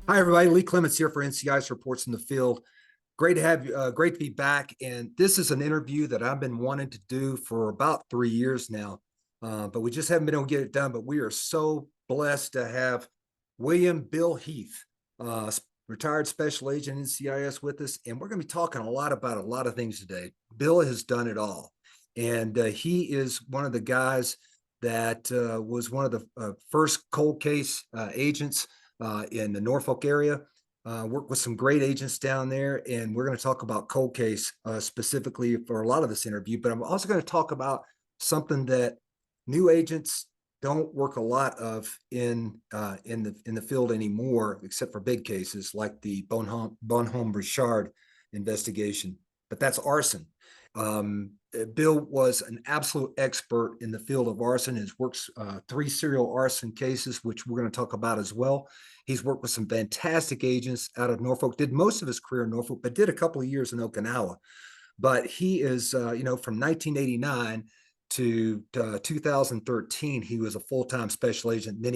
Hi, everybody. Lee Clements here for NCIS Reports in the Field. Great to have you. Great to be back. And this is an interview that I've been wanting to do for about 3 years now, but we just haven't been able to get it done. But we are so blessed to have Bill Heath, retired special agent NCIS, with us, and we're going to be talking a lot about a lot of things today. Bill has done it all, and he is one of the guys that was one of the first cold case agents in the Norfolk area. Worked with some great agents down there, and we're going to talk about cold case specifically for a lot of this interview. But I'm also going to talk about something that new agents don't work a lot of in the field anymore, except for big cases like the Bonhomme Richard investigation. But that's arson. Bill was an absolute expert in the field of arson. He's worked 3 serial arson cases, which we're going to talk about as well. He's worked with some fantastic agents out of Norfolk, did most of his career in Norfolk, but did a couple of years in Okinawa. But he is, from 1989 to 2013, he was a full-time special agent. Then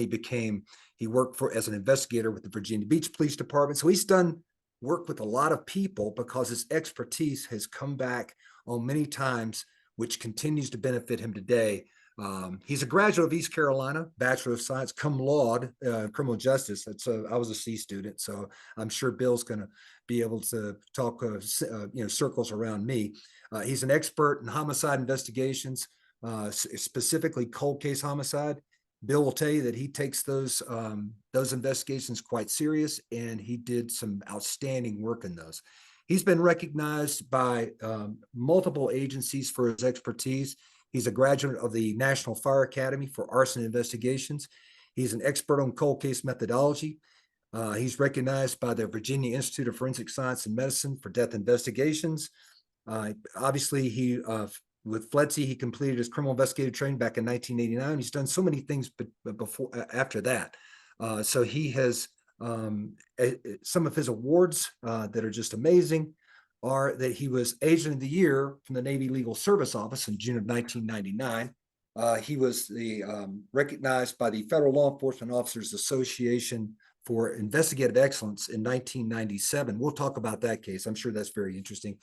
he worked as an investigator with the Virginia Beach Police Department. So he's done work with a lot of people because his expertise has come back on many times, which continues to benefit him today. He's a graduate of East Carolina, Bachelor of Science, cum laude, criminal justice. I was a C student, so I'm sure Bill's going to be able to talk, circles around me. He's an expert in homicide investigations, specifically cold case homicide. Bill will tell you that he takes those investigations quite serious, and he did some outstanding work in those. He's been recognized by multiple agencies for his expertise. He's a graduate of the National Fire Academy for arson investigations. He's an expert on cold case methodology. He's recognized by the Virginia Institute of Forensic Science and Medicine for death investigations. Obviously, with FLETC, he completed his criminal investigative training back in 1989. He's done so many things after that. So he has some of his awards that are just amazing are that he was Agent of the Year from the Navy Legal Service Office in June of 1999. He was recognized by the Federal Law Enforcement Officers Association for Investigative Excellence in 1997. We'll talk about that case. I'm sure that's very interesting.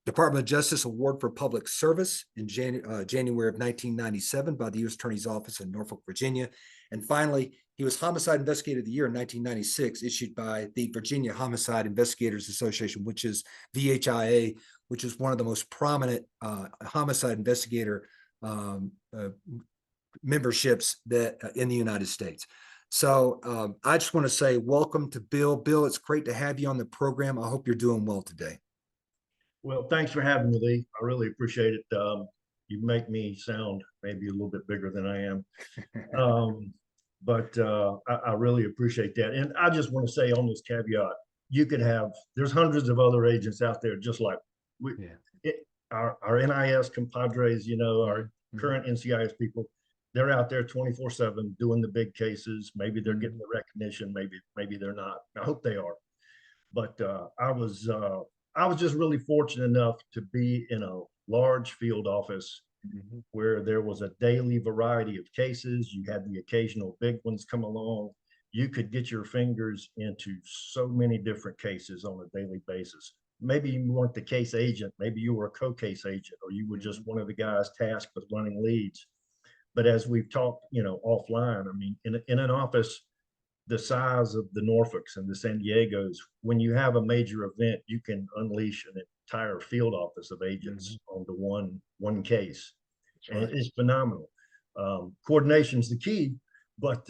Department of Justice Award for Public Service in January of 1997 by the U.S. Attorney's Office in Norfolk, Virginia. And finally, he was Homicide Investigator of the Year in 1996, issued by the Virginia Homicide Investigators Association, which is VHIA, which is one of the most prominent homicide investigator memberships that in the United States. So I just want to say welcome to Bill. Bill, it's great to have you on the program. I hope you're doing well today. Well, thanks for having me, Lee. I really appreciate it. You make me sound maybe a little bit bigger than I am. But I really appreciate that. And I just want to say on this caveat, there's hundreds of other agents out there just like our NIS compadres, our current NCIS people, they're out there 24/7 doing the big cases. Maybe they're getting the recognition, maybe they're not. I hope they are. But I was just really fortunate enough to be in a large field office where there was a daily variety of cases. You had the occasional big ones come along. You could get your fingers into so many different cases on a daily basis. Maybe you weren't the case agent, maybe you were a co-case agent, or you were just one of the guys tasked with running leads. But as we've talked, offline, I mean, in an office the size of the Norfolks and the San Diegos, when you have a major event, you can unleash an entire field office of agents onto one case. And it's phenomenal. Coordination's the key, but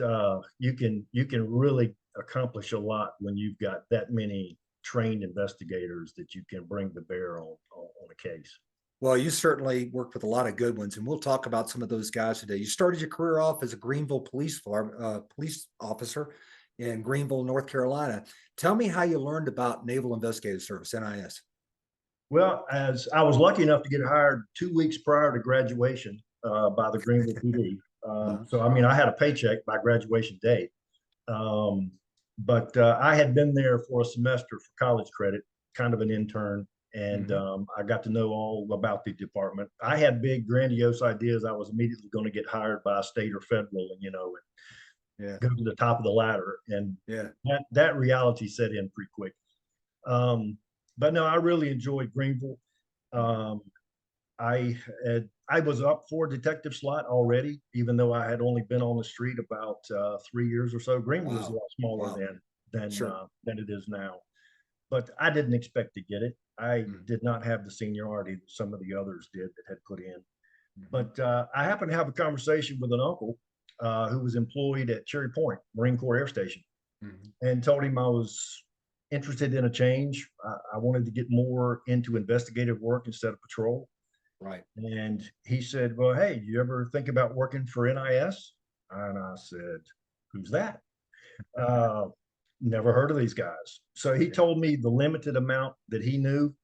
you can really accomplish a lot when you've got that many trained investigators that you can bring to bear on a case. Well, you certainly worked with a lot of good ones, and we'll talk about some of those guys today. You started your career off as a Greenville police officer in Greenville, North Carolina. Tell me how you learned about Naval Investigative Service, NIS. Well, as I was lucky enough to get hired 2 weeks prior to graduation by the Greenville PD. So, I mean, I had a paycheck by graduation date. But I had been there for a semester for college credit, kind of an intern. And I got to know all about the department. I had big, grandiose ideas. I was immediately going to get hired by state or federal, and Yeah. go to the top of the ladder. And Yeah. that reality set in pretty quick. But no, I really enjoyed Greenville. Um, I was up for detective slot already, even though I had only been on the street about 3 years or so. Greenville is a Wow. lot smaller Wow. Sure. than it is now, but I didn't expect to get it. I Mhm. did not have the seniority that some of the others did that had put in. Mhm. But I happened to have a conversation with an uncle who was employed at Cherry Point Marine Corps Air Station, Mhm. and told him I was interested in a change. I wanted to get more into investigative work instead of patrol. Right. And he said, well, hey, do you ever think about working for NIS? And I said, who's that? Uh, Never heard of these guys. So he Yeah. told me the limited amount that he knew.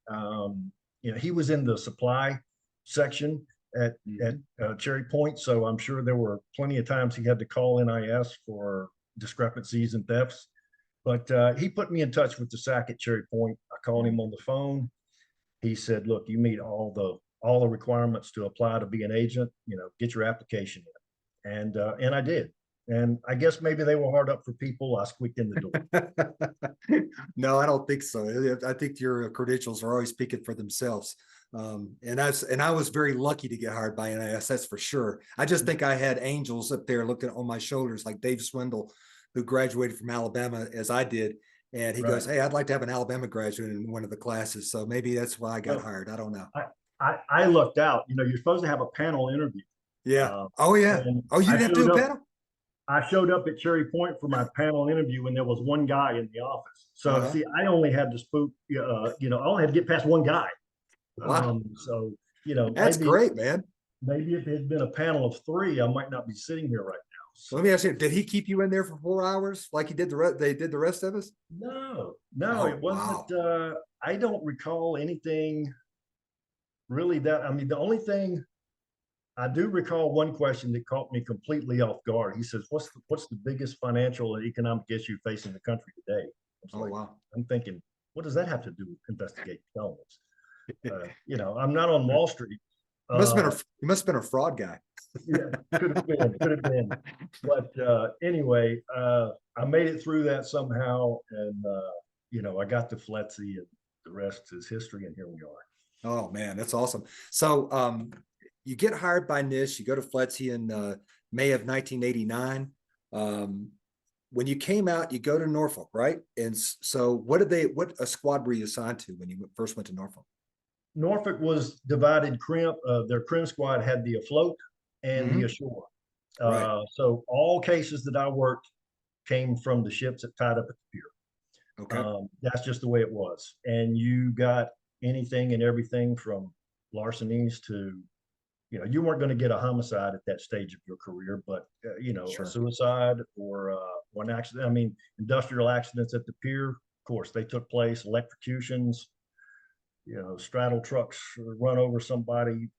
He was in the supply section at Mhm. Cherry Point, so I'm sure there were plenty of times he had to call NIS for discrepancies and thefts. But he put me in touch with the SAC at Cherry Point. I called him on the phone. He said, "Look, you meet all the requirements to apply to be an agent. Get your application in." And I did. And I guess maybe they were hard up for people. I squeaked in the door. No, I don't think so. I think your credentials are always speaking for themselves. And I was very lucky to get hired by NIS, that's for sure. I just think I had angels up there looking on my shoulders, like Dave Swindle, who graduated from Alabama as I did. And he goes, Right. "Hey, I'd like to have an Alabama graduate in one of the classes." So maybe that's why I got Well, hired. I don't know. I lucked out. You're supposed to have a panel interview. Yeah. Uh, Oh, yeah. and Oh, you I didn't have to do showed a up. panel? I showed up at Cherry Point for my panel interview, and there was one guy in the office. So Uh-huh. see, I only had to spook. I only had to get past one guy. Wow. So That's great, man. maybe if it had been a panel of three, I might not be sitting here right now. So let me ask you, did he keep you in there for 4 hours like he did they did the rest of us? No, Oh, it wasn't. wow. I don't recall anything really that. I mean, the only thing I do recall one question that caught me completely off guard. He says, "What's the biggest financial and economic issue facing the country today?" I was Oh, like, wow. I'm thinking, what does that have to do with investigating felons? I'm not on Wall Street. Uh, He must have been a fraud guy. yeah, could have been. But anyway, I made it through that somehow, and I got to FLETC, and the rest is history. And here we are. Oh, man, that's awesome. So you get hired by NIST, you go to FLETC in May of 1989. When you came out, you go to Norfolk, right? And so what a squad were you assigned to when you first went to Norfolk? Norfolk was divided crimp. Their crim squad had the afloat and the Hmm. ashore. Right. So all cases that I worked came from the ships that tied up at the pier. Okay. That's just the way it was. And you got anything and everything from larcenies to, you weren't going to get a homicide at that stage of your career, but a Sure. suicide or one accident. I mean, industrial accidents at the pier, of course, they took place. Electrocutions, straddle trucks run over somebody,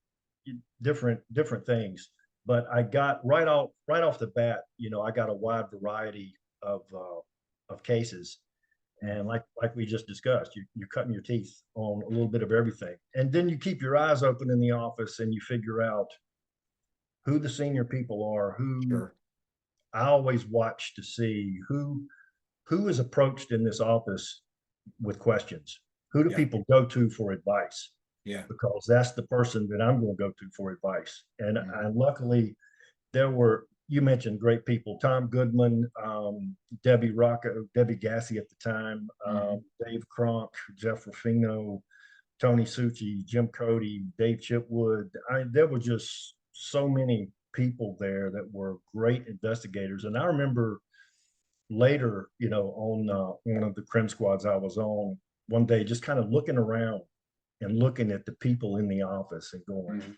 different things. But I got right off the bat, I got a wide variety of cases, and like we just discussed, you're cutting your teeth on a little bit of everything, and then you keep your eyes open in the office and you figure out who the senior people are. Who Sure. I always watch to see who is approached in this office with questions. Who do Yeah. people go to for advice? Yeah. Because that's the person that I'm going to go to for advice. And Mhm. luckily, you mentioned great people: Tom Goodman, Debbie Rocco, Debbie Gassi at the time, Mhm. Dave Cronk, Jeff Ruffino, Tony Succi, Jim Cody, Dave Chipwood. There were just so many people there that were great investigators. And I remember later, on one of the crim squads I was on, one day just kind of looking around and looking at the people in the office and going, Mhm.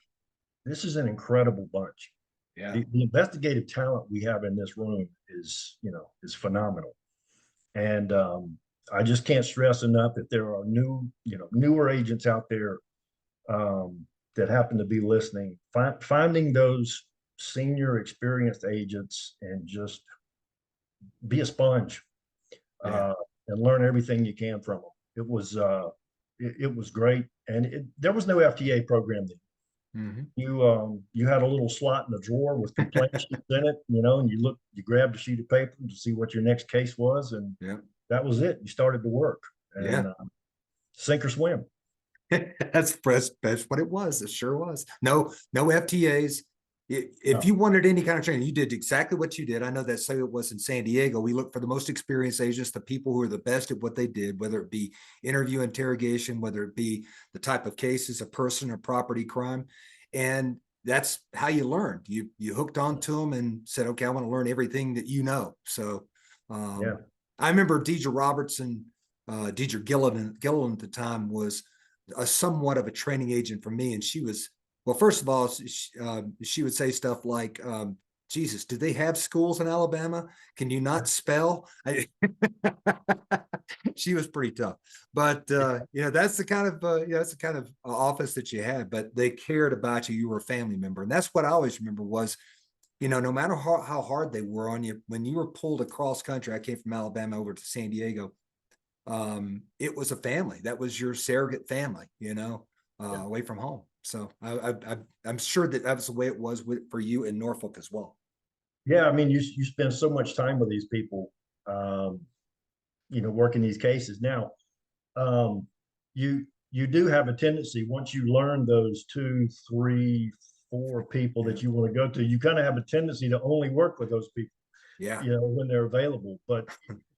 this is an incredible bunch. Yeah. The investigative talent we have in this room is phenomenal. And I just can't stress enough that there are newer agents out there that happen to be listening, finding those senior experienced agents and just be a sponge, Yeah. uh, and learn everything you can from them. It was great, and there was no FTA program then. You had a little slot in the drawer with complaint sheets in it, and you grabbed a sheet of paper to see what your next case was, and Yeah. that was it. You started to work, and Yeah. sink or swim. That's what it was. It sure was. No FTAs. If No. you wanted any kind of training, you did exactly what you did. I know that say it was in San Diego. We look for the most experienced agents, the people who are the best at what they did, whether it be interview interrogation, whether it be the type of cases, a person or property crime. And that's how you learned. You hooked onto them and said, okay, I want to learn everything that you know. So Yeah. I remember Deidre Robertson, Deidre Gilliland at the time was a somewhat of a training agent for me. And she was, well, first of all, she would say stuff like, Jesus, do they have schools in Alabama? Can you not spell? She was pretty tough, but that's the kind of that's the kind of office that you had. But they cared about you. You were a family member, and that's what I always remember was, no matter how hard they were on you, when you were pulled across country. I came from Alabama over to San Diego. It was a family. That was your surrogate family, away from home. So I'm sure that was the way it was for you in Norfolk as well. Yeah, I mean, you spend so much time with these people, working these cases. Now, you do have a tendency, once you learn those 2, 3, 4 people that you want to go to, you kind of have a tendency to only work with those people. Yeah. When they're available. But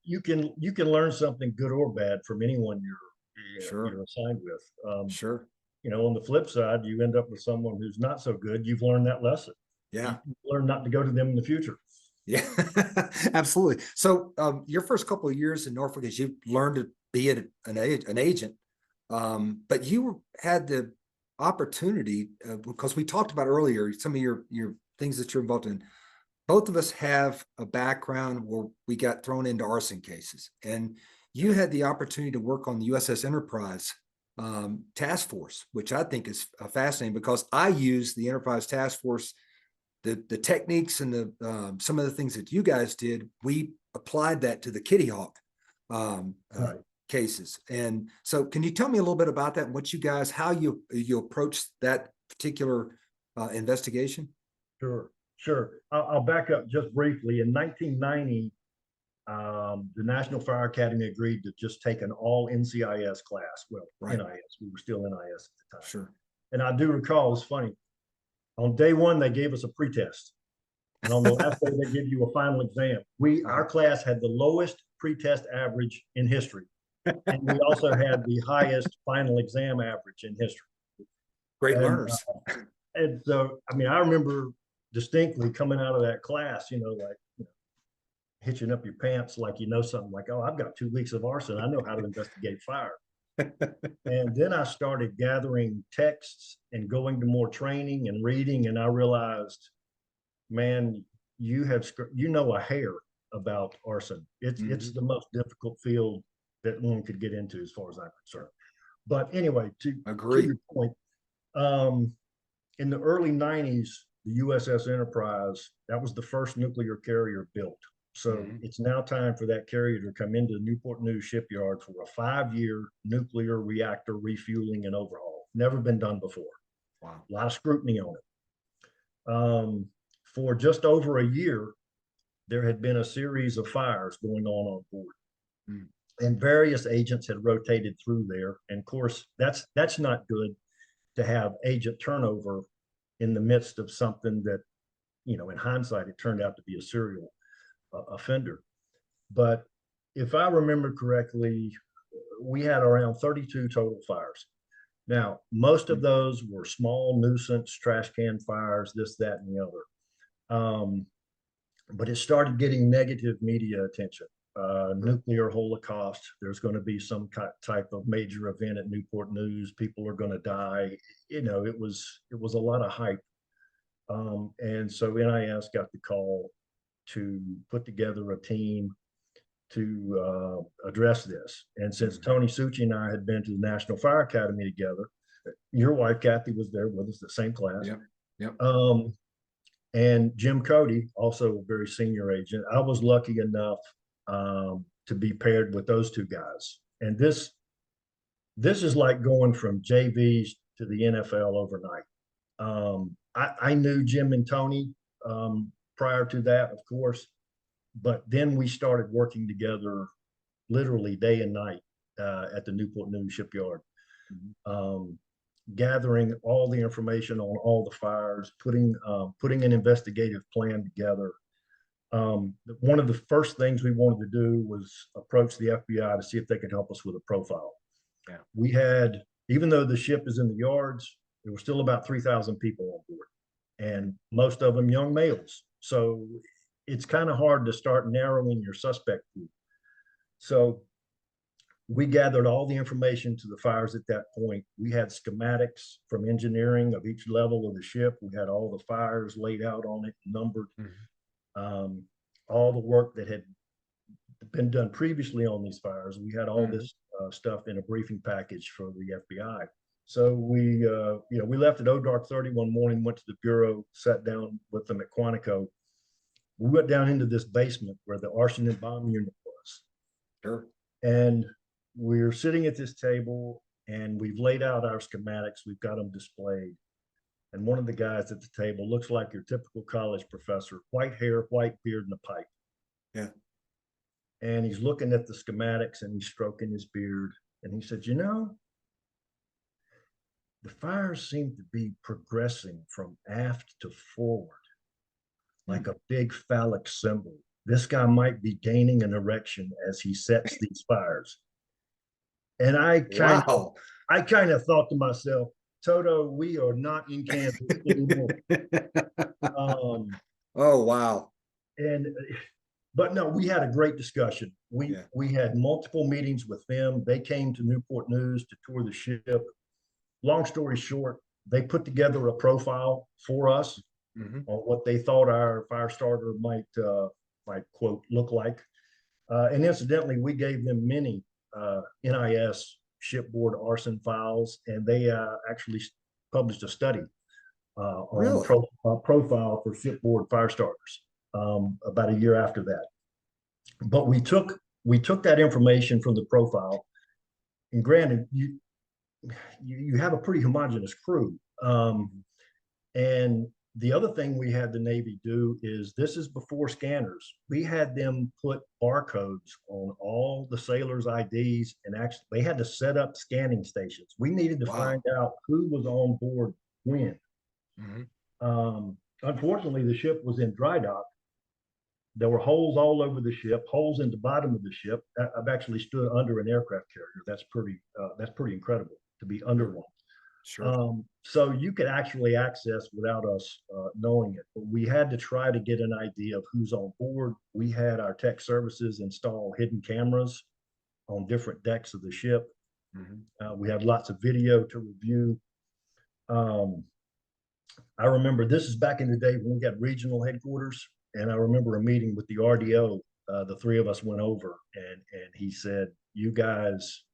you can learn something good or bad from anyone you're assigned with. Sure. On the flip side, you end up with someone who's not so good. You've learned that lesson. Yeah. You learn not to go to them in the future. Yeah, absolutely. So your first couple of years in Norfolk, as you learned to be an agent, but you had the opportunity because we talked about earlier some of your things that you're involved in. Both of us have a background where we got thrown into arson cases, and you had the opportunity to work on the USS Enterprise task force, which I think is fascinating because I use the Enterprise task force, the techniques and the some of the things that you guys did. We applied that to the Kitty Hawk Right. cases. And so can you tell me a little bit about that and what you guys, how you approached that particular investigation? Sure. I'll back up just briefly. In 1990, the National Fire Academy agreed to just take an all NCIS class. Well, Right. NIS, we were still NIS at the time. Sure. And I do recall, it's funny, on day one, they gave us a pretest. And on the last day, they give you a final exam. Our class had the lowest pretest average in history. And we also had the highest final exam average in history. Great learners. And so, I mean, I remember distinctly coming out of that class, hitching up your pants like something like, oh, I've got 2 weeks of arson. I know how to investigate fire. And then I started gathering texts and going to more training and reading, and I realized, man, you know a hair about arson. It's the most difficult field that one could get into as far as I'm concerned. But anyway, to your point, in the early 90s, the USS Enterprise, that was the first nuclear carrier built. So it's now time for that carrier to come into Newport News shipyard for a 5-year nuclear reactor refueling and overhaul. Never been done before. Wow. A lot of scrutiny on it. For just over a year, there had been a series of fires going on board. And various agents had rotated through there. And of course, that's not good to have agent turnover in the midst of something that, in hindsight, it turned out to be a serial offender. But if I remember correctly, we had around 32 total fires. Now, most of those were small nuisance, trash can fires, this, that, and the other. But it started getting negative media attention. Nuclear holocaust. There's going to be some type of major event at Newport News. People are going to die. It was a lot of hype. And so NIS got the call to put together a team to address this. And since Tony Succi and I had been to the National Fire Academy together, your wife Kathy was there with us, the same class. Yep. And Jim Cody, also a very senior agent. I was lucky enough to be paired with those two guys. And this is like going from JVs to the NFL overnight. I knew Jim and Tony prior to that, of course, but then we started working together literally day and night at the Newport News shipyard, gathering all the information on all the fires, putting an investigative plan together. One of the first things we wanted to do was approach the FBI to see if they could help us with a profile. Yeah. We had, even though the ship is in the yards, there were still about 3,000 people on board, and most of them young males. So it's kind of hard to start narrowing your suspect group. So we gathered all the information to the fires at that point. We had schematics from engineering of each level of the ship. We had all the fires laid out on it, numbered. All the work that had been done previously on these fires. We had all this stuff in a briefing package for the FBI. So we left at dark 30 one morning, went to the bureau, sat down with them at Quantico. We went down into this basement where the arson and bomb unit was. Sure. And we're sitting at this table, and we've laid out our schematics. We've got them displayed. And one of the guys at the table looks like your typical college professor, white hair, white beard, and a pipe. Yeah. And he's looking at the schematics and he's stroking his beard. And he said, the fires seem to be progressing from aft to forward, like a big phallic symbol. This guy might be gaining an erection as he sets these fires. And I kind of thought to myself, Toto, we are not in Kansas anymore. Oh, wow. But no, we had a great discussion. We had multiple meetings with them. They came to Newport News to tour the ship. Long story short, they put together a profile for us on what they thought our fire starter might quote look like. And incidentally, we gave them many NIS shipboard arson files, and they actually published a study on profile for shipboard fire starters about a year after that. But we took that information from the profile, and granted, you have a pretty homogeneous crew. And the other thing we had the Navy do is, this is before scanners. We had them put barcodes on all the sailors' IDs, and actually they had to set up scanning stations. We needed to find out who was on board when. Unfortunately, the ship was in dry dock. There were holes all over the ship, holes in the bottom of the ship. I've actually stood under an aircraft carrier. That's pretty incredible to be under one. Sure. So you could actually access without us knowing it. But we had to try to get an idea of who's on board. We had our tech services install hidden cameras on different decks of the ship. We had lots of video to review. I remember, this is back in the day when we got regional headquarters, and I remember a meeting with the RDO. The three of us went over, and he said, "You guys,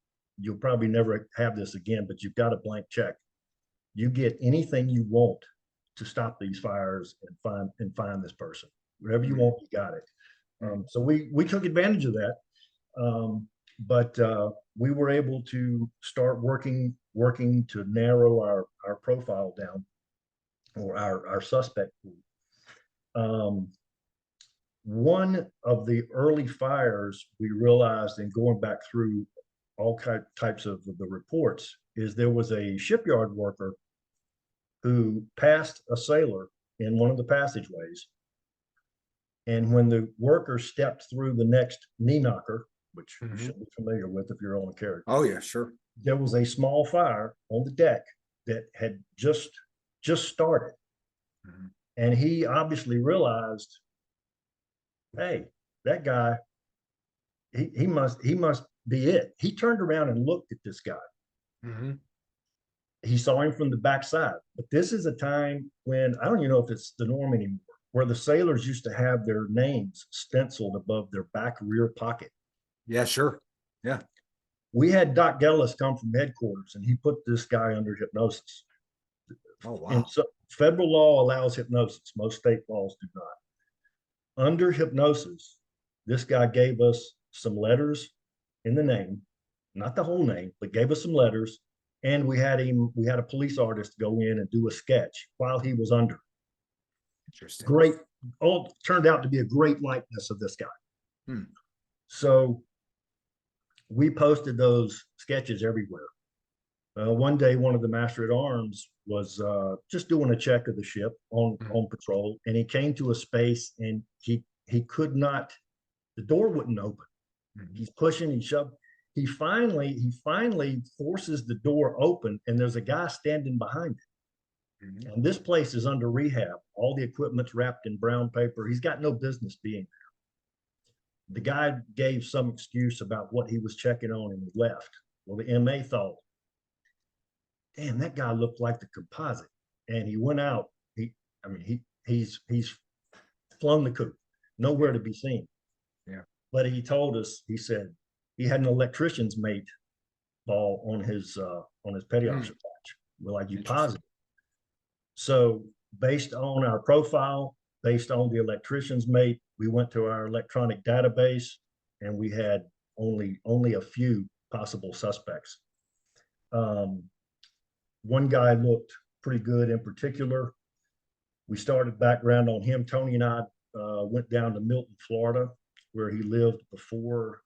you'll probably never have this again, but you've got a blank check. You get anything you want to stop these fires and find this person. Whatever you want, you got it." So we took advantage of that, but we were able to start working to narrow our profile down, or our suspect pool. One of the early fires we realized, in going back through all types of the reports, is there was a shipyard worker who passed a sailor in one of the passageways. And when the worker stepped through the next knee knocker, which you should be familiar with if you're on a carrier. Oh, yeah, sure. There was a small fire on the deck that had just started. And he obviously realized, hey, that guy, he must be it. He turned around and looked at this guy. He saw him from the backside. But this is a time when, I don't even know if it's the norm anymore, where the sailors used to have their names stenciled above their back rear pocket. Yeah, sure. Yeah. We had Doc Gellis come from headquarters, and he put this guy under hypnosis. Oh, wow. And so federal law allows hypnosis. Most state laws do not. Under hypnosis, this guy gave us some letters in the name, not the whole name, but gave us some letters And we had a police artist go in and do a sketch while he was under. Interesting. Great. All turned out to be a great likeness of this guy. Hmm. So we posted those sketches everywhere. One day, one of the master at arms was just doing a check of the ship on patrol, and he came to a space, and he could not. The door wouldn't open. He's pushing, he shoved. He finally forces the door open, and there's a guy standing behind it. And this place is under rehab. All the equipment's wrapped in brown paper. He's got no business being there. The guy gave some excuse about what he was checking on and he left. Well, the MA thought, damn, that guy looked like the composite. And he went out. He's flown the coop, nowhere to be seen. Yeah. But he told us, he said he had an electrician's mate ball on his petty officer patch. We're like, you positive? So based on our profile, based on the electrician's mate, we went to our electronic database, and we had only a few possible suspects. One guy looked pretty good in particular. We started background on him. Tony and I went down to Milton, Florida, where he lived before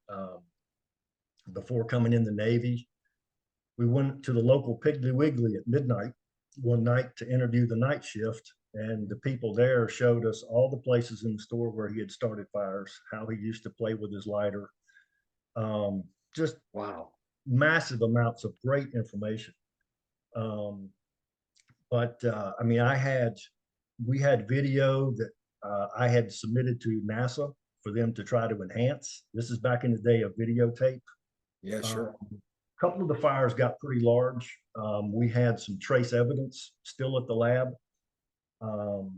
coming in the Navy. We went to the local Piggly Wiggly at midnight one night to interview the night shift, and the people there showed us all the places in the store where he had started fires, how he used to play with his lighter. Just wow, massive amounts of great information. We had video that I had submitted to NASA for them to try to enhance. This is back in the day of videotape. Yeah, sure. A couple of the fires got pretty large. We had some trace evidence still at the lab. The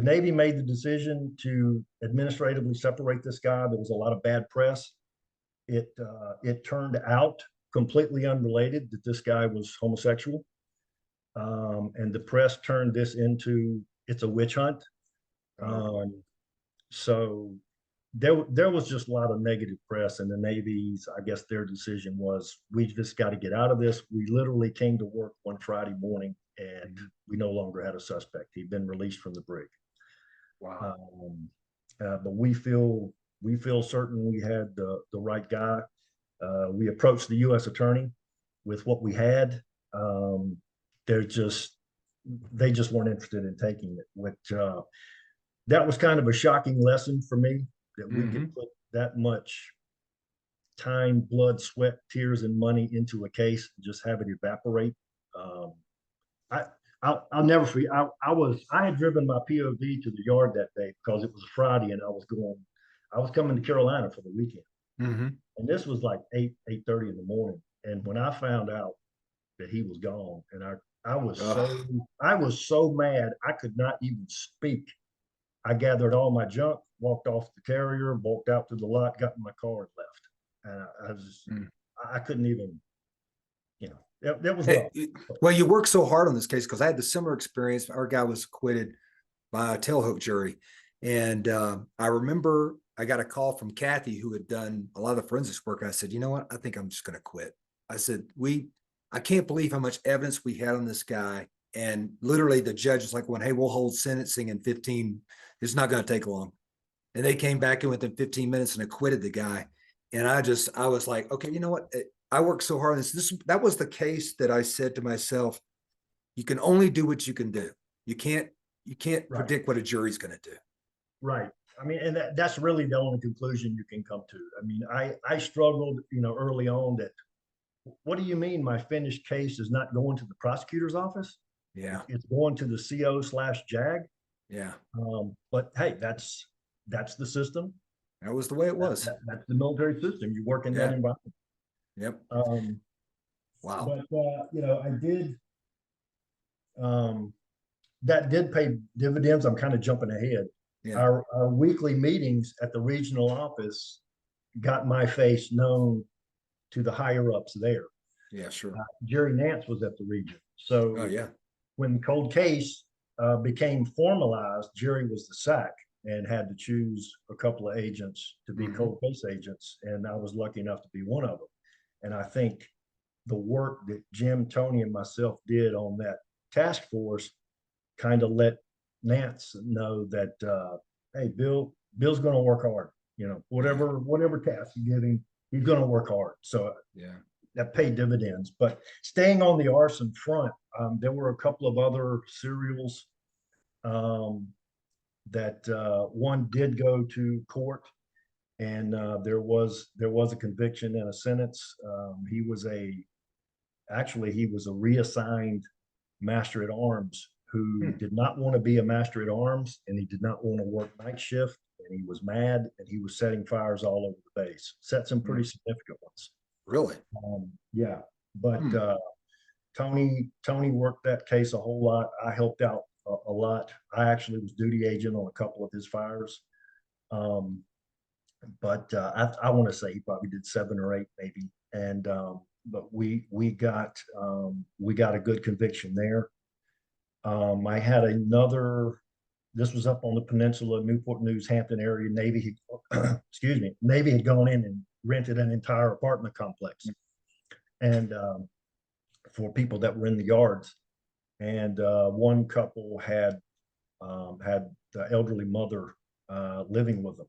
Navy made the decision to administratively separate this guy. There was a lot of bad press. It turned out completely unrelated that this guy was homosexual. And the press turned this into, it's a witch hunt. So there was just a lot of negative press, and the Navy's, I guess their decision was, we just got to get out of this. We literally came to work one Friday morning, and we no longer had a suspect. He'd been released from the brig. Wow. But we feel certain we had the right guy. We approached the U.S. attorney with what we had. They just weren't interested in taking it, which that was kind of a shocking lesson for me, that we could put that much time, blood, sweat, tears, and money into a case and just have it evaporate. I'll never forget. I had driven my POV to the yard that day because it was a Friday, and I was coming to Carolina for the weekend. And this was like 8:30 in the morning. And when I found out that he was gone, and I was so mad I could not even speak. I gathered all my junk, walked off the carrier, walked out to the lot, got in my car, and left. And I couldn't even, that was rough. Well, you worked so hard on this case, because I had the similar experience. Our guy was acquitted by a tailhook jury. And I remember I got a call from Kathy, who had done a lot of the forensics work. I said, you know what? I think I'm just going to quit. I said, I can't believe how much evidence we had on this guy. And literally the judge was like, well, hey, we'll hold sentencing in 15. It's not going to take long. And they came back in within 15 minutes and acquitted the guy. And I was like, okay, you know what? I worked so hard on this. That was the case that I said to myself, you can only do what you can do. You can't predict what a jury's going to do. Right. I mean, and that's really the only conclusion you can come to. I mean, I struggled, early on that, what do you mean my finished case is not going to the prosecutor's office? Yeah. It's going to the CO/JAG. Yeah. But hey, that's the system. That was the way it was. That's the military system. You work in that environment. Yep. Wow. But I did. That did pay dividends. I'm kind of jumping ahead. Yeah. Our weekly meetings at the regional office got my face known to the higher ups there. Yeah, sure. Jerry Nance was at the region. So when cold case became formalized, Jerry was the SAC and had to choose a couple of agents to be cold case agents. And I was lucky enough to be one of them. And I think the work that Jim, Tony, and myself did on that task force kind of let Nance know that, hey, Bill's going to work hard. You know, whatever task you give him, he's going to work hard. So Yeah. that paid dividends. But staying on the arson front, there were a couple of other serials that one did go to court, and there was a conviction and a sentence. He was a reassigned master at arms who did not want to be a master at arms, and he did not want to work night shift, and he was mad, and he was setting fires all over the base, set some pretty significant ones. Really? Yeah, but Tony worked that case a whole lot. I helped out a lot. I actually was duty agent on a couple of his fires. But I want to say he probably did 7 or 8 maybe. And but we got a good conviction there. I had another. This was up on the peninsula, Newport News, Hampton area. Navy, excuse me, Navy had gone in and rented an entire apartment complex, and for people that were in the yards. And one couple had the elderly mother living with them.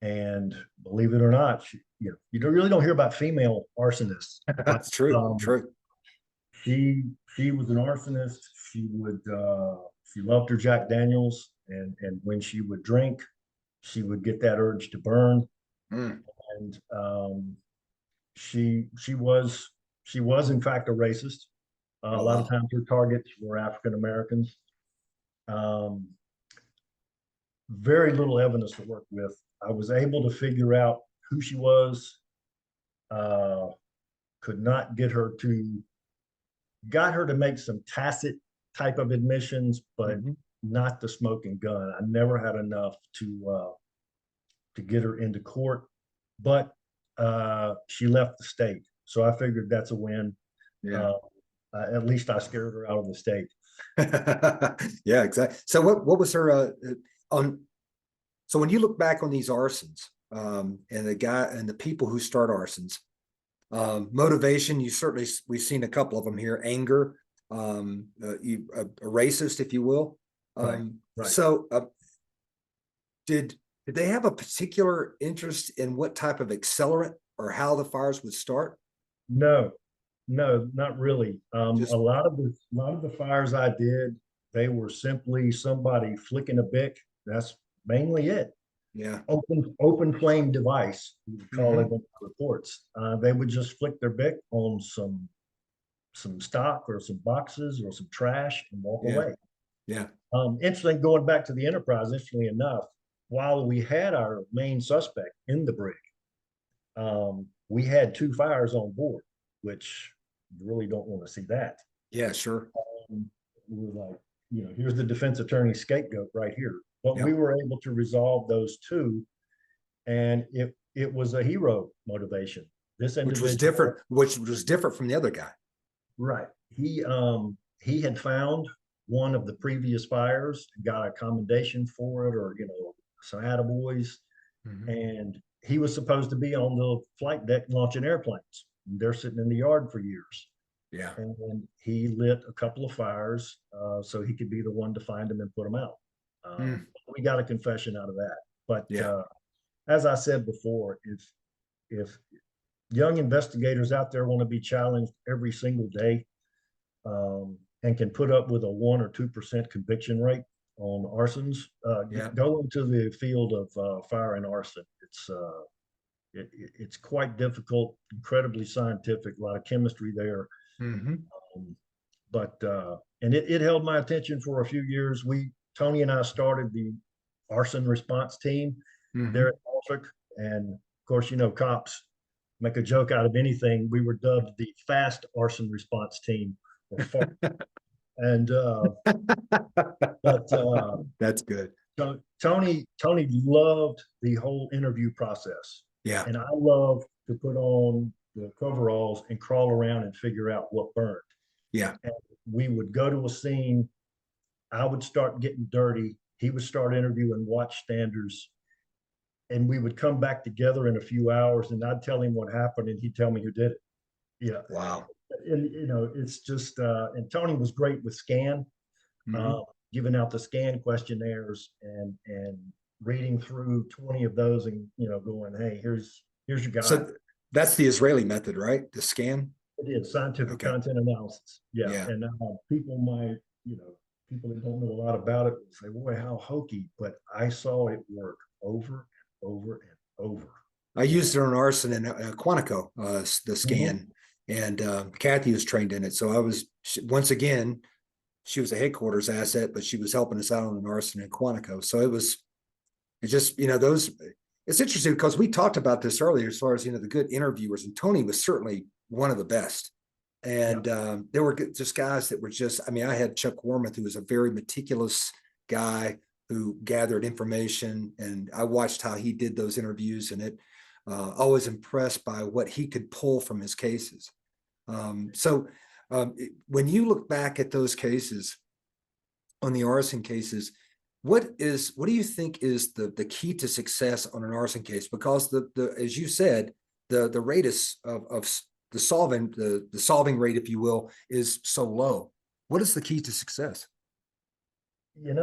And believe it or not, you really don't hear about female arsonists. That's true. True. She was an arsonist. She loved her Jack Daniels, and when she would drink, she would get that urge to burn. And she was in fact a racist. A lot of times her targets were African Americans. Very little evidence to work with. I was able to figure out who she was. Could not got her to make some tacit type of admissions, but not the smoking gun. I never had enough to get her into court, but she left the state. So I figured that's a win. Yeah. At least I scared her out of the state. Yeah, exactly. So what was her on? So when you look back on these arsons, and the people who start arsons, motivation, we've seen a couple of them here. Anger, a racist, if you will. Right. So did they have a particular interest in what type of accelerant or how the fires would start? No, not really. A lot of the fires I did, they were simply somebody flicking a bic. That's mainly it. Yeah. Open flame device, we would call it in the reports. They would just flick their bic on some stock or some boxes or some trash and walk away. Yeah. Interesting, going back to the Enterprise, interestingly enough, while we had our main suspect in the brig, we had 2 fires on board, which you really don't want to see that. Yeah, sure. We were like, here's the defense attorney scapegoat right here. But we were able to resolve those 2, and it was a hero motivation. This individual, which was different from the other guy. Right. He had found one of the previous fires, got a commendation for it, or some attaboys, and he was supposed to be on the flight deck launching airplanes. They're sitting in the yard for years. Yeah. And he lit a couple of fires so he could be the one to find them and put them out. We got a confession out of that. But as I said before, if young investigators out there want to be challenged every single day and can put up with a 1 or 2% conviction rate on arsons, go into the field of fire and arson. It's quite difficult, incredibly scientific, a lot of chemistry there. But it held my attention for a few years. Tony and I started the arson response team there at Norfolk, and of course, cops make a joke out of anything. We were dubbed the fast arson response team, and but that's good. Tony loved the whole interview process. Yeah, and I love to put on the coveralls and crawl around and figure out what burned. Yeah, and we would go to a scene. I would start getting dirty. He would start interviewing watchstanders, and we would come back together in a few hours, and I'd tell him what happened, and he'd tell me who did it. Yeah. Wow. And it's just and Tony was great with scan, Mhm. giving out the scan questionnaires and reading through 20 of those, and going, hey, here's your guy. So that's the Israeli method, right? The scan. It is scientific Okay. content analysis. Yeah. Yeah. And people might, people that don't know a lot about it will say, boy, how hokey, but I saw it work over and over and over. I used it on Arson and Quantico, the Mhm. scan, and Kathy was trained in it. So I was, once again, she was a headquarters asset, but she was helping us out on an Arson and Quantico. So it just, those, it's interesting because we talked about this earlier as far as, the good interviewers, and Tony was certainly one of the best. And there were just guys that were just, I had Chuck Wormuth, who was a very meticulous guy who gathered information, and I watched how he did those interviews, and always impressed by what he could pull from his cases. When you look back at those cases, on the arson cases, what do you think is the key to success on an arson case? Because the as you said, the rate of the solving rate, if you will, is so low. What is the key to success? I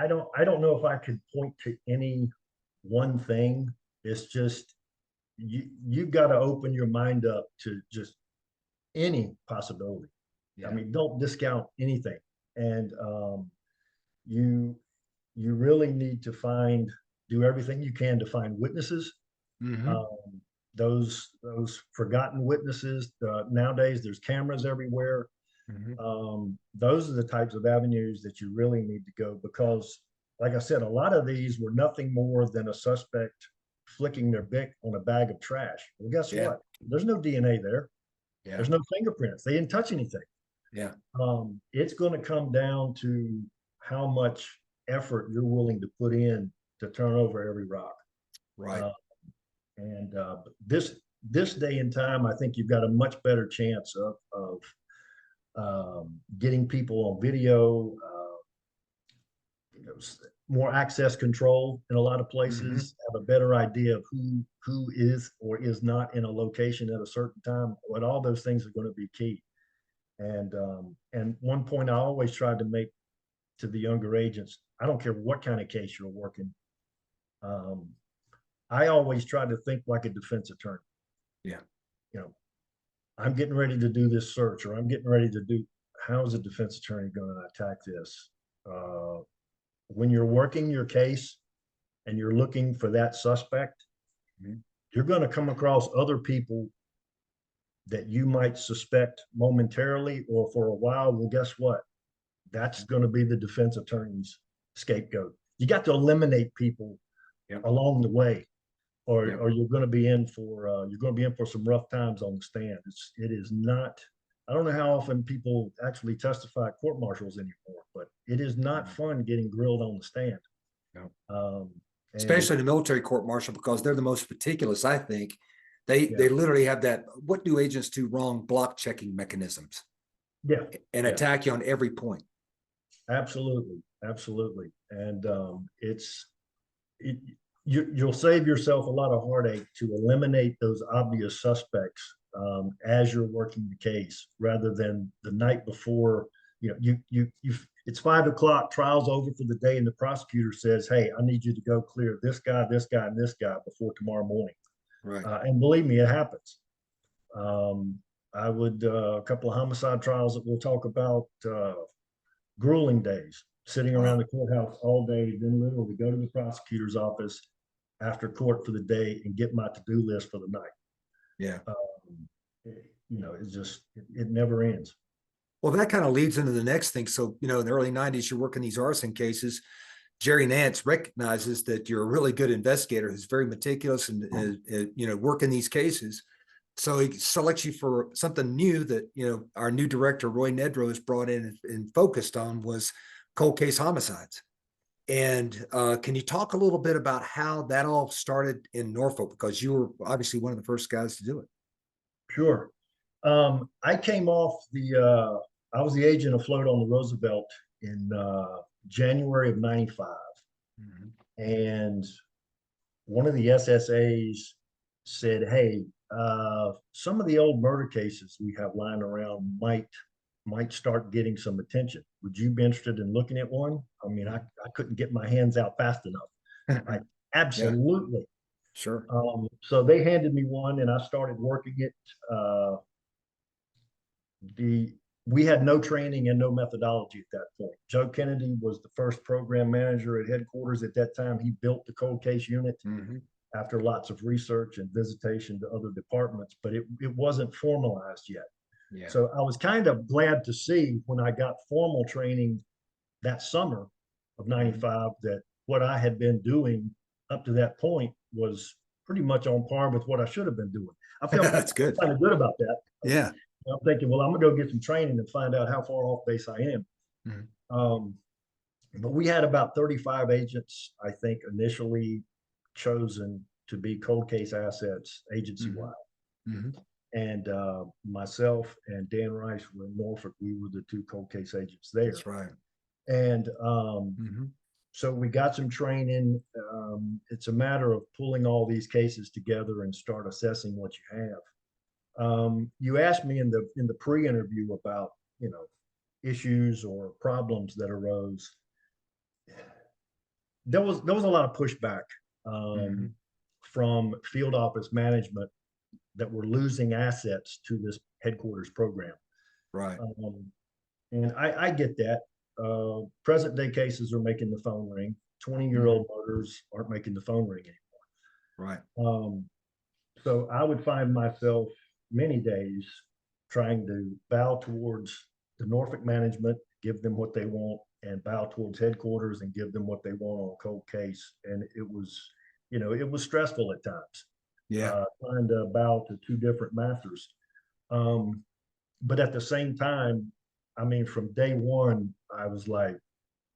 don't know if I could point to any one thing. It's just you've got to open your mind up to just any possibility. Yeah. I mean, don't discount anything. And you really need to do everything you can to find witnesses. Mm-hmm. Those forgotten witnesses. Nowadays, there's cameras everywhere. Mm-hmm. Those are the types of avenues that you really need to go, because, like I said, a lot of these were nothing more than a suspect flicking their bic on a bag of trash. Well, guess what? There's no DNA there. Yeah. There's no fingerprints. They didn't touch anything. Yeah. It's going to come down to how much effort you're willing to put in to turn over every rock. Right. And this day and time, I think you've got a much better chance of getting people on video, more access control in a lot of places, have a better idea of who is or is not in a location at a certain time. But all those things are going to be key. And one point I always tried to make to the younger agents, I don't care what kind of case you're working. I always try to think like a defense attorney. Yeah. I'm getting ready to do this search, or I'm getting ready to do, how is a defense attorney going to attack this? When you're working your case and you're looking for that suspect, you're going to come across other people that you might suspect momentarily or for a while. Well, guess what? That's going to be the defense attorney's scapegoat. You got to eliminate people along the way, or you're going to be in for some rough times on the stand. It is not. I don't know how often people actually testify at court martials anymore, but it is not fun getting grilled on the stand. Especially in the military court martial, because they're the most meticulous, I think. They literally have that, what do agents do wrong, block checking mechanisms. Yeah. And attack you on every point. Absolutely. And you'll save yourself a lot of heartache to eliminate those obvious suspects as you're working the case, rather than the night before. It's 5 o'clock, trial's over for the day, and the prosecutor says, hey, I need you to go clear this guy, and this guy before tomorrow morning. Right. And believe me, it happens. I would a couple of homicide trials that we'll talk about, grueling days, sitting around the courthouse all day, then literally go to the prosecutor's office after court for the day and get my to-do list for the night. Yeah. It's just, it never ends. Well, that kind of leads into the next thing. So, in the early 90s, you're working these arson cases. Jerry Nance recognizes that you're a really good investigator who's very meticulous and, working these cases. So he selects you for something new that, our new director, Roy Nedrow, has brought in and focused on, was cold case homicides. And can you talk a little bit about how that all started in Norfolk? Because you were obviously one of the first guys to do it. Sure. I came off I was the agent afloat on the Roosevelt in January of '95. And one of the SSAs said, "Hey, some of the old murder cases we have lying around might start getting some attention. Would you be interested in looking at one?" I mean, I couldn't get my hands out fast enough. I Yeah, absolutely. sure. So they handed me one, and I started working it. The We had no training and no methodology at that point. Joe Kennedy was the first program manager at headquarters at that time. He built the cold case unit after lots of research and visitation to other departments, but it wasn't formalized yet. Yeah. So I was kind of glad to see when I got formal training that summer of '95 that what I had been doing up to that point was pretty much on par with what I should have been doing. I felt That's good. kind of good about that. Yeah. I'm thinking, well, I'm gonna go get some training and find out how far off base I am. Um, but we had about 35 agents, I think, initially chosen to be cold case assets agency wide. And myself and Dan Rice were in Norfolk. We were the two cold case agents there. That's right. And so we got some training. It's a matter of pulling all these cases together and start assessing what you have. You asked me in the pre-interview about, issues or problems that arose. There was a lot of pushback from field office management that we're losing assets to this headquarters program. Right. And I get that. Present day cases are making the phone ring. 20-year-old murders aren't making the phone ring anymore. Right. So I would find myself many days trying to bow towards the Norfolk management, give them what they want, and bow towards headquarters and give them what they want on a cold case. And it was stressful at times. Yeah. Trying to bow to two different masters. But at the same time, I mean, from day one, I was like,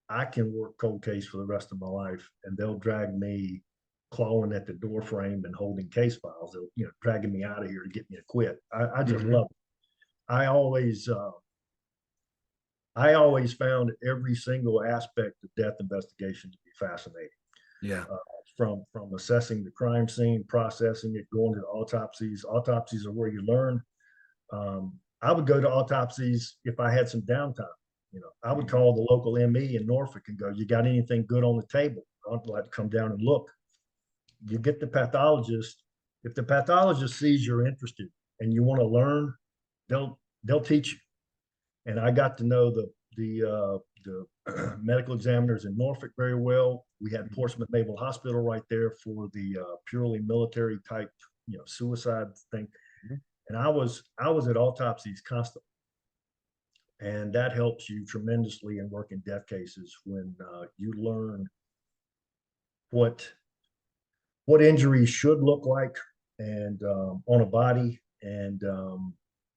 I can work cold case for the rest of my life, and they'll drag me clawing at the door frame and holding case files. They'll, dragging me out of here to get me to quit. I just love it. I always found every single aspect of death investigation to be fascinating. Yeah. From assessing the crime scene, processing it, going to autopsies. Autopsies are where you learn. I would go to autopsies if I had some downtime. I would call the local ME in Norfolk and go, "You got anything good on the table? I'd like to come down and look." You get the pathologist. If the pathologist sees you're interested and you want to learn, they'll teach you. And I got to know the medical examiners in Norfolk very well. We had Portsmouth Naval Hospital right there for the purely military type, suicide thing. And I was at autopsies constantly, and that helps you tremendously in working death cases when you learn what injuries should look like and on a body. And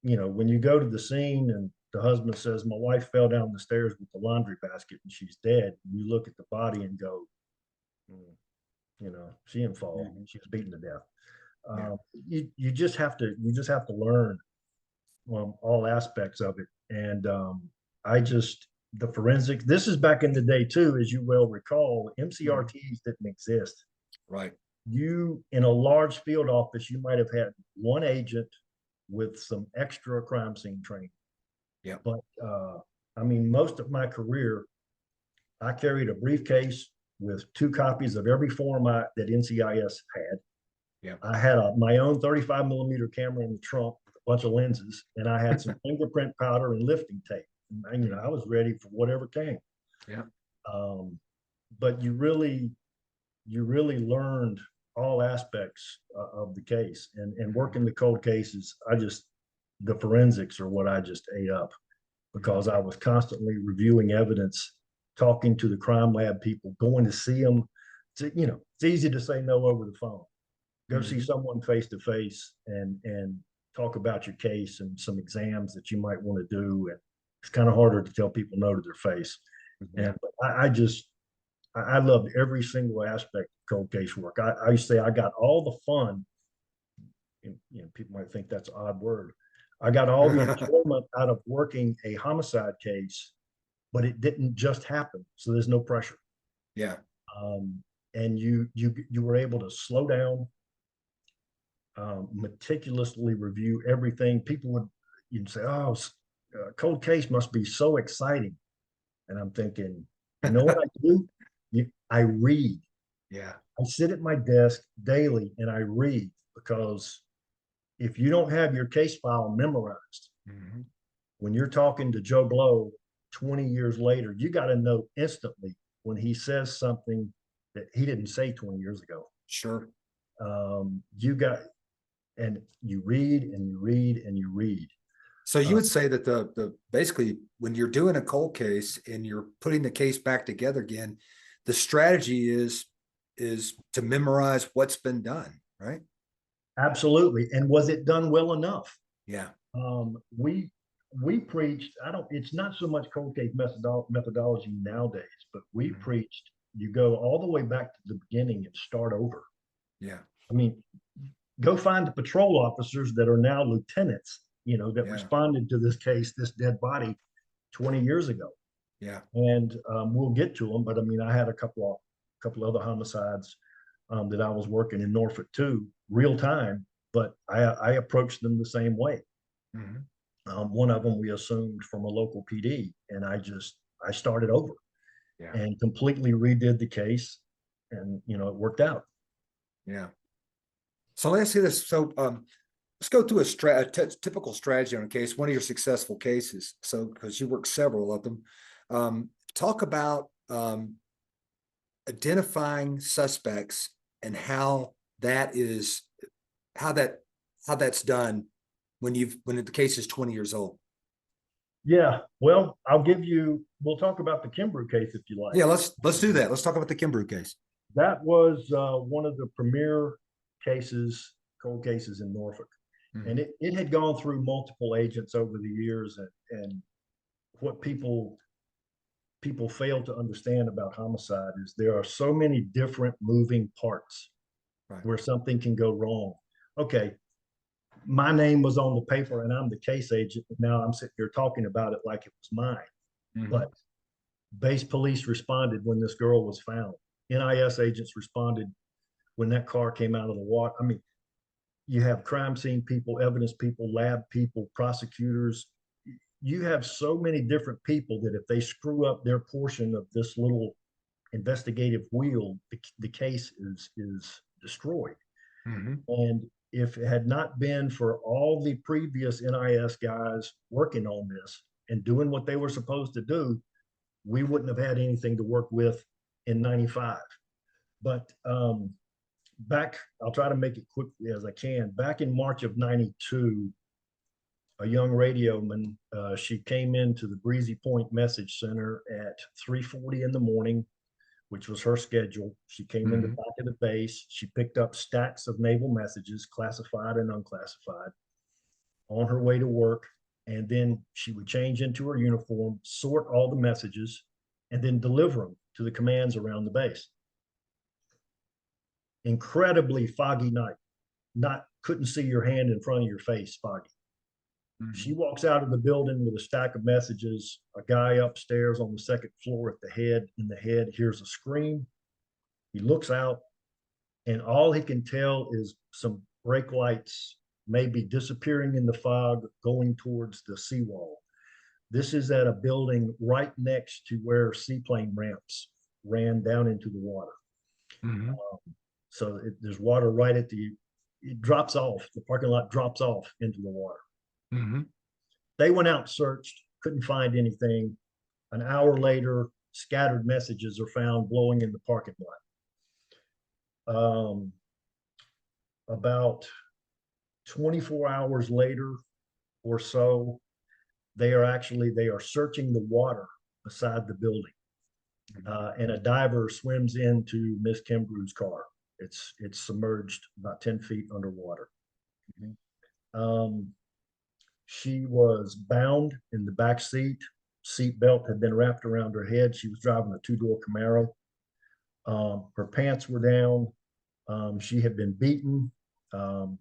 when you go to the scene and the husband says, "My wife fell down the stairs with the laundry basket and she's dead," and you look at the body and go, she didn't fall, she was beaten to death. You just have to learn all aspects of it. And the forensics, this is back in the day too, as you well recall, MCRTs didn't exist. Right. In a large field office, you might have had one agent with some extra crime scene training. Yeah. But I mean, most of my career, I carried a briefcase with 2 copies of every form that NCIS had. Yeah. I had my own 35 millimeter camera in the trunk with a bunch of lenses, and I had some fingerprint powder and lifting tape. And, I was ready for whatever came. Yeah. But you really learned all aspects of the case, and working the cold cases. The forensics are what I just ate up, because I was constantly reviewing evidence, talking to the crime lab people, going to see them. It's easy to say no over the phone. Go see someone face to face and talk about your case and some exams that you might want to do. And it's kind of harder to tell people no to their face. And I loved every single aspect of cold case work. I used to say I got all the fun, and people might think that's an odd word. I got all the enjoyment out of working a homicide case, but it didn't just happen. So there's no pressure. Yeah. and you were able to slow down, meticulously review everything. People would, you'd say, "Oh, cold case must be so exciting," and I'm thinking, you know what I do? I read. Yeah. I sit at my desk daily and I read, because if you don't have your case file memorized, Mhm. when you're talking to Joe Blow 20 years later, you got to know instantly when he says something that he didn't say 20 years ago. Sure. You got, and you read and you read and you read. So you would say that the basically when you're doing a cold case and you're putting the case back together again, the strategy is to memorize what's been done, right? Absolutely. And was it done well enough? Yeah. Um, we we preached, I don't, it's not so much cold case methodology nowadays, but we Mhm. preached you go all the way back to the beginning and start over. Yeah. I mean, go find the patrol officers that are now lieutenants, that Yeah. responded to this case, this dead body 20 years ago. Yeah. And we'll get to them. But I mean, I had a couple other homicides that I was working in Norfolk too, real time, but I approached them the same way. Mhm. One of them we assumed from a local PD, and I started over Yeah. and completely redid the case, and it worked out. Yeah. So let's see this. So let's go through typical strategy on a case, one of your successful cases. So because you work several of them, talk about identifying suspects and that is how that how that's done when the case is 20 years old. Yeah, well, we'll talk about the Kimbrough case if you like. Yeah, let's do that. Let's talk about the Kimbrough case. That was one of the premier cases, cold cases in Norfolk. And Mhm. it had gone through multiple agents over the years. And what people fail to understand about homicide is there are so many different moving parts Right. where something can go wrong. Okay, my name was on the paper and I'm the case agent. Now I'm sitting here talking about it like it was mine. Mhm. But base police responded when this girl was found. NIS agents responded when that car came out of the water. I mean, you have crime scene people, evidence people, lab people, prosecutors. You have so many different people that if they screw up their portion of this little investigative wheel, the case is destroyed. Mhm. And if it had not been for all the previous NIS guys working on this and doing what they were supposed to do, we wouldn't have had anything to work with in 95. But I'll try to make it quickly as I can. Back in March of 92, a young radioman, she came into the Breezy Point Message Center at 3:40 in the morning, which was her schedule. She came in the Mhm. back of the base. She picked up stacks of naval messages, classified and unclassified, on her way to work. And then she would change into her uniform, sort all the messages, and then deliver them to the commands around the base. Incredibly foggy night. Not couldn't see your hand in front of your face, foggy. She Mhm. walks out of the building with a stack of messages. A guy upstairs on the second floor at the head, in the head, hears a scream. He looks out, and all he can tell is some brake lights maybe disappearing in the fog going towards the seawall. This is at a building right next to where seaplane ramps ran down into the water. Mhm. So there's water right at it drops off, the parking lot drops off into the water. Mhm. They went out, searched, couldn't find anything. An hour later, scattered messages are found blowing in the parking lot. About 24 hours later or so, they are searching the water beside the building. And a diver swims into Miss Kimbrough's car. It's submerged about 10 feet underwater. Mhm. Um, she was bound in the back seat. Seat belt had been wrapped around her head. She was driving a two-door Camaro. Her pants were down. She had been beaten, um,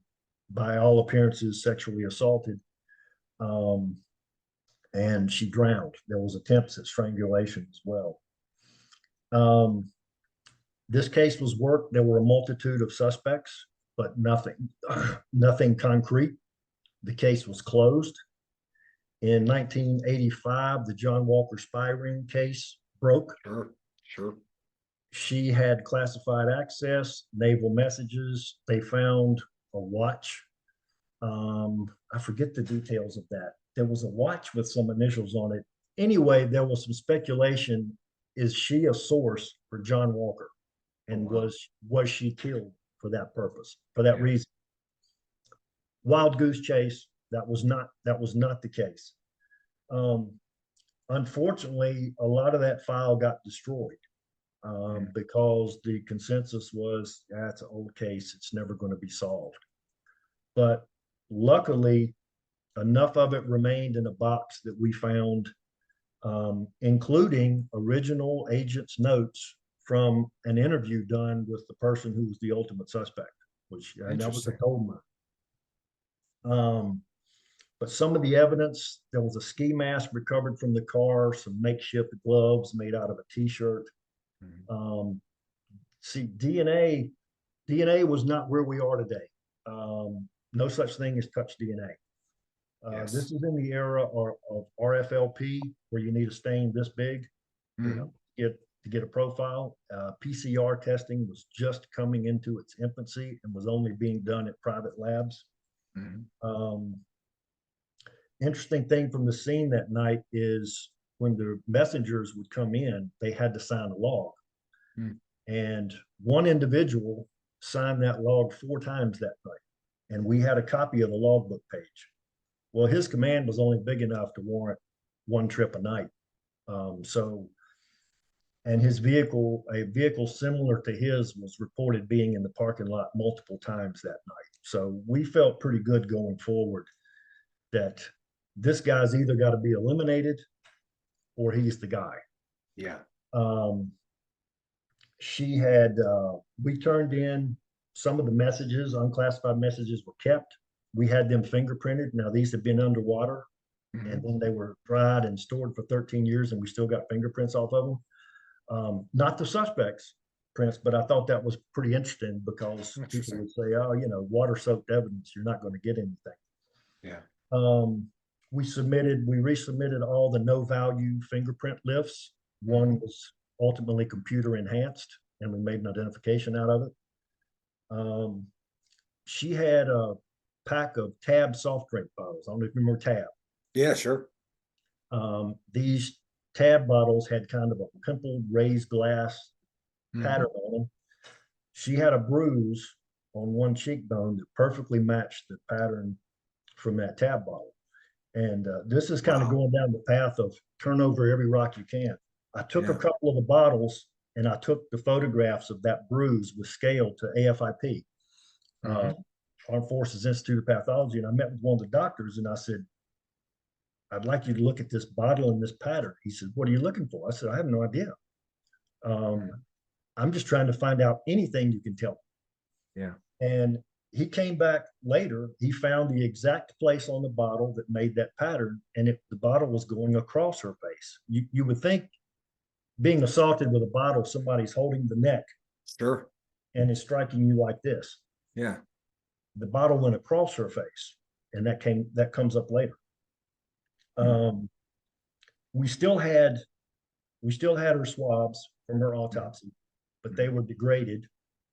by all appearances, sexually assaulted, um, and she drowned. There was attempts at strangulation as well. Um, This case was worked. There were a multitude of suspects, but nothing concrete. The case was closed. In 1985, the John Walker spy ring case broke. Sure. Sure. She had classified access, naval messages. They found a watch. I forget the details of that. There was a watch with some initials on it. Anyway, there was some speculation. Is she a source for John Walker? And was she killed for that purpose, for that reason? Wild goose chase. That was not the case. Unfortunately, a lot of that file got destroyed because the consensus was that's an old case. It's never going to be solved. But luckily, enough of it remained in a box that we found, including original agent's notes from an interview done with the person who was the ultimate suspect, and that was a gold mine. But some of the evidence, there was a ski mask recovered from the car, some makeshift gloves made out of a t-shirt. See, DNA was not where we are today. No such thing as touch DNA. This is in the era of RFLP, where you need a stain this big to get a profile. PCR testing was just coming into its infancy and was only being done at private labs. Interesting thing from the scene that night is when the messengers would come in, they had to sign a log. And one individual signed that log 4 times that night. And we had a copy of the logbook page. Well, his command was only big enough to warrant 1 trip a night. And his vehicle, a vehicle similar to his, was reported being in the parking lot multiple times that night. So we felt pretty good going forward that this guy's either got to be eliminated or he's the guy. She had, we turned in some of the messages, unclassified messages were kept. We had them fingerprinted. Now these have been underwater and then they were dried and stored for 13 years and we still got fingerprints off of them. Not the suspects prints, but I thought that was pretty interesting because people would say, oh, water soaked evidence, you're not going to get anything. We resubmitted all the no value fingerprint lifts. One was ultimately computer enhanced and we made an identification out of it. She had a pack of Tab soft drink bottles. I don't know if you remember Tab. Yeah, sure. These Tab bottles had kind of a pimpled raised glass pattern on them. She had a bruise on one cheekbone that perfectly matched the pattern from that Tab bottle. And this is kind of going down the path of turn over every rock you can. I took a couple of the bottles and I took the photographs of that bruise with scale to AFIP, Armed Forces Institute of Pathology. And I met with one of the doctors and I said, I'd like you to look at this bottle and this pattern. He said, what are you looking for? I said, I have no idea. I'm just trying to find out anything you can tell me. And he came back later. He found the exact place on the bottle that made that pattern. And the bottle was going across her face. You would think being assaulted with a bottle, somebody's holding the neck. And is striking you like this. The bottle went across her face. And that comes up later. We still had her swabs from her autopsy, but they were degraded.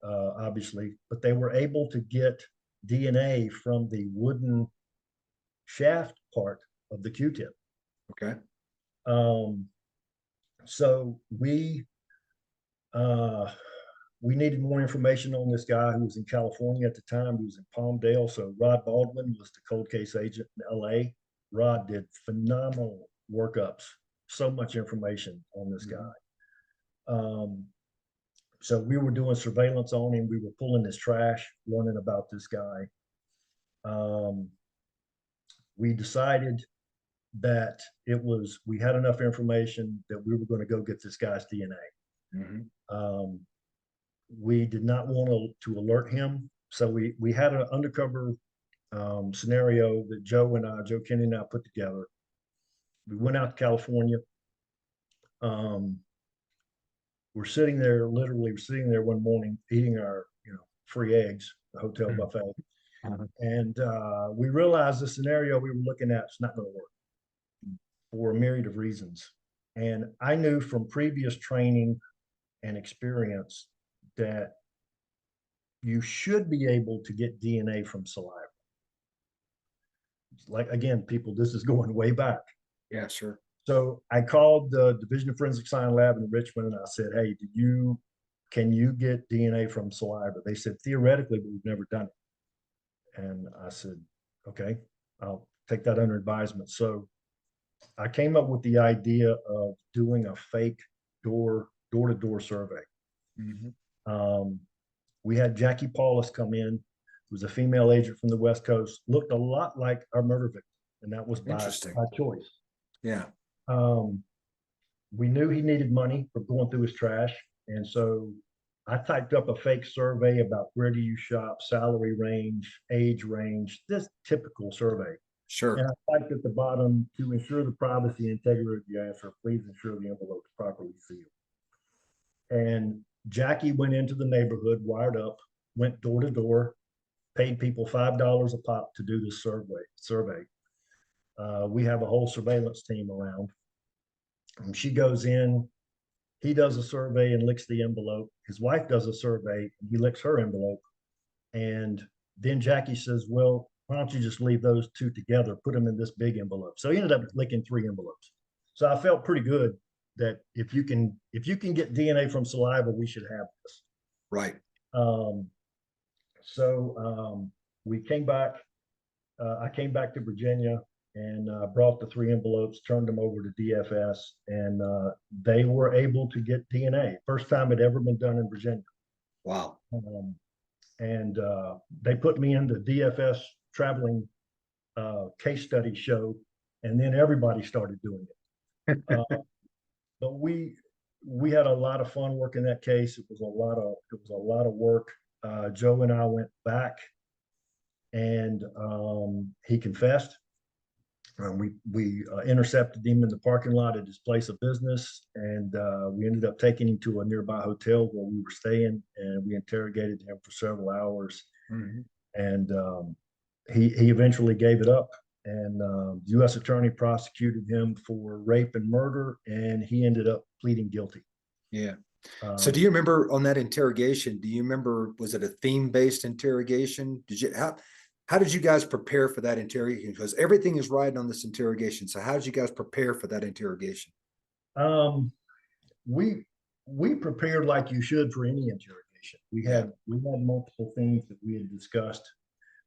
Obviously, but they were able to get DNA from the wooden shaft part of the Q-tip. So we needed more information on this guy who was in California at the time. He was in Palmdale. So Rod Baldwin was the cold case agent in LA. Rod did phenomenal workups, so much information on this guy. So we were doing surveillance on him. We were pulling his trash, learning about this guy. We decided that we had enough information that we were going to go get this guy's DNA. We did not want to alert him. So we had an undercover scenario that Joe Kenny and I put together. We went out to California. we're sitting there, literally sitting there one morning eating our, free eggs, the hotel Mm. buffet. And we realized the scenario we were looking at is not going to work for a myriad of reasons. And I knew from previous training and experience that you should be able to get DNA from saliva. Like, again, people, this is going way back. Yeah, sure. So I called the Division of Forensic Science Lab in Richmond and I said, hey, can you get DNA from saliva? They said, theoretically, but we've never done it. And I said, okay, I'll take that under advisement. So I came up with the idea of doing a fake door-to-door survey. Mhm. We had Jackie Paulus come in, who was a female agent from the West Coast, looked a lot like our murder victim, and that was by Interesting. choice. Yeah. We knew he needed money for going through his trash, and so I typed up a fake survey about where do you shop, salary range, age range, this typical survey. Sure. And I typed at the bottom, to ensure the privacy and integrity of the answer, please ensure the envelope is properly sealed. And Jackie went into the neighborhood, wired up, went door to door, paid people $5 a pop to do this survey. We have a whole surveillance team around. And she goes in, he does a survey and licks the envelope. His wife does a survey and he licks her envelope. And then Jackie says, well, why don't you just leave those two together, put them in this big envelope? So he ended up licking 3 envelopes. So I felt pretty good that if you can get DNA from saliva, we should have this. Right. We came back. I came back to Virginia and brought the 3 envelopes, turned them over to DFS, and they were able to get DNA. First time it ever been done in Virginia. Wow. And they put me in the DFS traveling case study show, and then everybody started doing it. But we had a lot of fun working that case. It was a lot of work. Joe and I went back, and he confessed. We intercepted him in the parking lot at his place of business, and we ended up taking him to a nearby hotel where we were staying, and we interrogated him for several hours. Mhm. And he eventually gave it up, and U.S. attorney prosecuted him for rape and murder, and he ended up pleading guilty. Yeah. So do you remember on that interrogation, was it a theme-based interrogation? How did you guys prepare for that interrogation? Because everything is riding on this interrogation. So how did you guys prepare for that interrogation? We prepared like you should for any interrogation. We had multiple things that we had discussed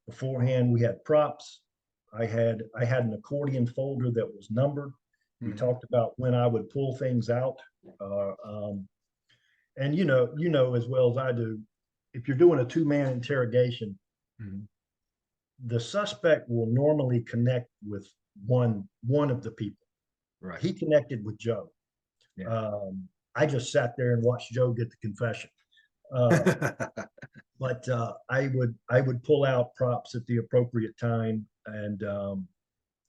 beforehand. We had props. I had an accordion folder that was numbered. We talked about when I would pull things out. And you know as well as I do, if you're doing a 2-man interrogation, the suspect will normally connect with one of the people. Right. He connected with Joe. Yeah. I just sat there and watched Joe get the confession. But I would pull out props at the appropriate time, and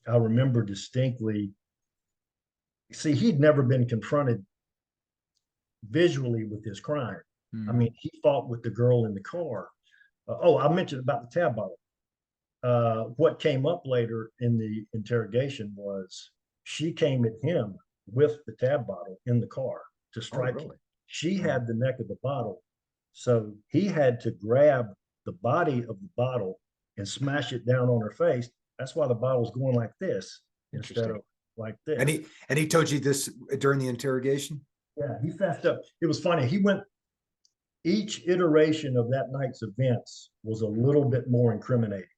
I remember distinctly. See, he'd never been confronted visually with his crime. I mean, he fought with the girl in the car. I mentioned about the tab bottle. What came up later in the interrogation was she came at him with the tab bottle in the car to strike him. She had the neck of the bottle, so he had to grab the body of the bottle and smash it down on her face. That's why the bottle's going like this instead of like this. And he told you this during the interrogation? Yeah, he fessed up. It was funny. Each iteration of that night's events was a little bit more incriminating.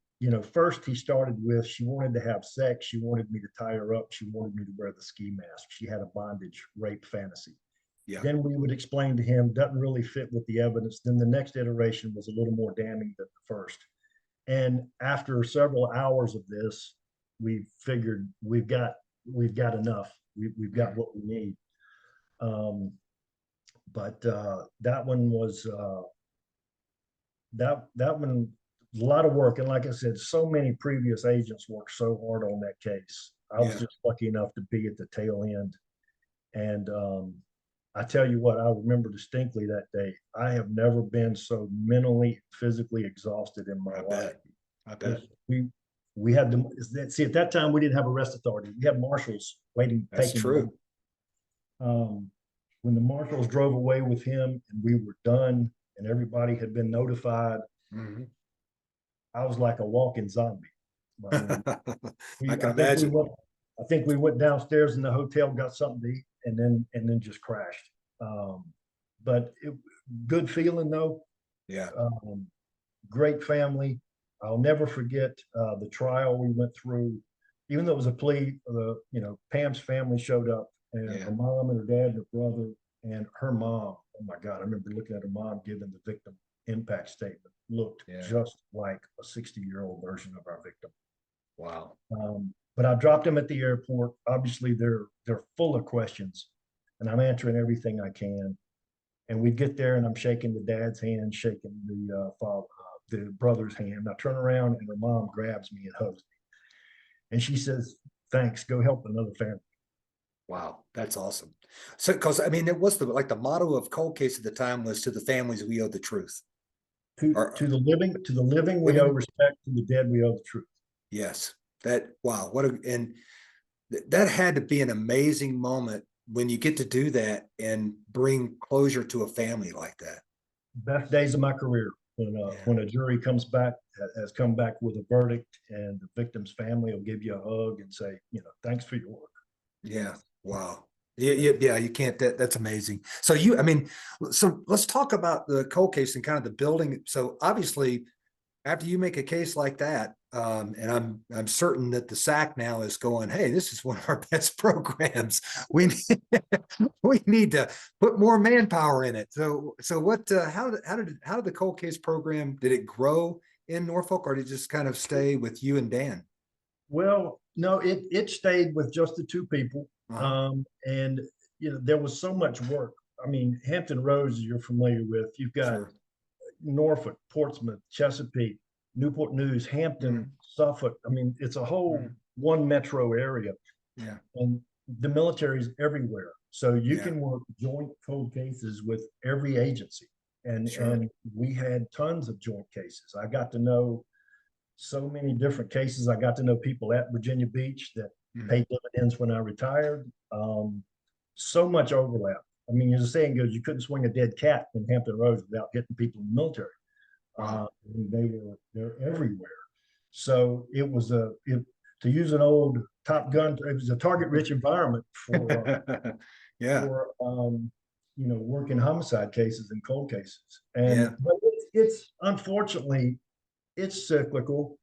First he started with, she wanted to have sex. She wanted me to tie her up. She wanted me to wear the ski mask. She had a bondage rape fantasy. Yeah. Then we would explain to him, doesn't really fit with the evidence. Then the next iteration was a little more damning than the first. And after several hours of this, we figured we've got enough. We've got what we need. But that one was that one was a lot of work. And like I said, so many previous agents worked so hard on that case. I was just lucky enough to be at the tail end. And I tell you what, I remember distinctly that day. I have never been so mentally, physically exhausted in my I life. bet. I bet. We had the see at that time we didn't have arrest authority. We had marshals waiting, That's taking true. when the marshals drove away with him and we were done and everybody had been notified, Mhm. I was like a walking zombie. I mean, I can I think imagine. I think we went downstairs in the hotel, got something to eat, and then just crashed. But good feeling though. Yeah. Um, Great family. I'll never forget the trial we went through. Even though it was a plea, Pam's family showed up, and Yeah. her mom and her dad and her brother and her mom. Oh my God! I remember looking at her mom giving the victim impact statement. Looked Yeah. just like a 60-year-old version of our victim. Wow. But I dropped them at the airport. Obviously, they're full of questions, and I'm answering everything I can. And we get there, and I'm shaking the dad's hand, shaking the brother's hand. I turn around, and her mom grabs me and hugs me, and she says, "Thanks. Go help another family." Wow. That's awesome. So, because I mean, it was the motto of Cold Case at the time was to the families we owe the truth. Or To the living, we owe living. respect. To the dead, we owe the truth. Yes. That, wow. And that had to be an amazing moment when you get to do that and bring closure to a family like that. Best days of my career Yeah. when a jury comes back has come back with a verdict, and the victim's family will give you a hug and say, thanks for your work. Yeah. Wow. Yeah, you can't, that's amazing. So I mean, so let's talk about the cold case and kind of the building. So obviously, after you make a case like that, and I'm certain that the SAC now is going, hey, this is one of our best programs. We need, we need to put more manpower in it. So what? How did the cold case program, did it grow in Norfolk, or did it just kind of stay with you and Dan? Well, no, it stayed with just the two people, Uh-huh. and there was so much work. I mean, Hampton Roads, you're familiar with. You've got Sure. Norfolk, Portsmouth, Chesapeake, Newport News, Mm, Hampton, Suffolk. I mean, it's a whole mm, one metro area, yeah. and the military's everywhere. So you Yeah. can work joint cold cases with every agency, Sure. and we had tons of joint cases. I got to know so many different cases. I got to know people at Virginia Beach that Mhm. paid dividends when I retired. So much overlap. I mean, as the saying goes, you couldn't swing a dead cat in Hampton Roads without hitting people in the military. Wow. They're everywhere. So it was to use an old Top Gun. It was a target-rich environment Yeah. for working homicide cases and cold cases. And Yeah. but it's unfortunately it's cyclical.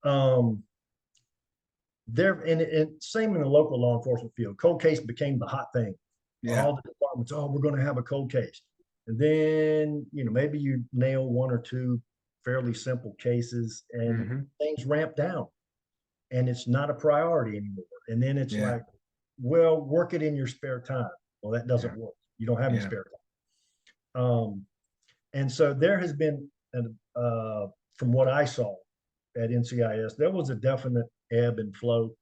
Um, and same in the local law enforcement field. Cold case became the hot thing. Yeah. All the departments, oh, we're going to have a cold case, and then maybe you nail one or two fairly simple cases, and Hmm. things ramp down, and it's not a priority anymore. And then it's Yeah. like, well, work it in your spare time. Well, that Yeah. doesn't work. You don't have any Yeah. spare time. And so there has been, from what I saw at NCIS, there was a definite ebb and flow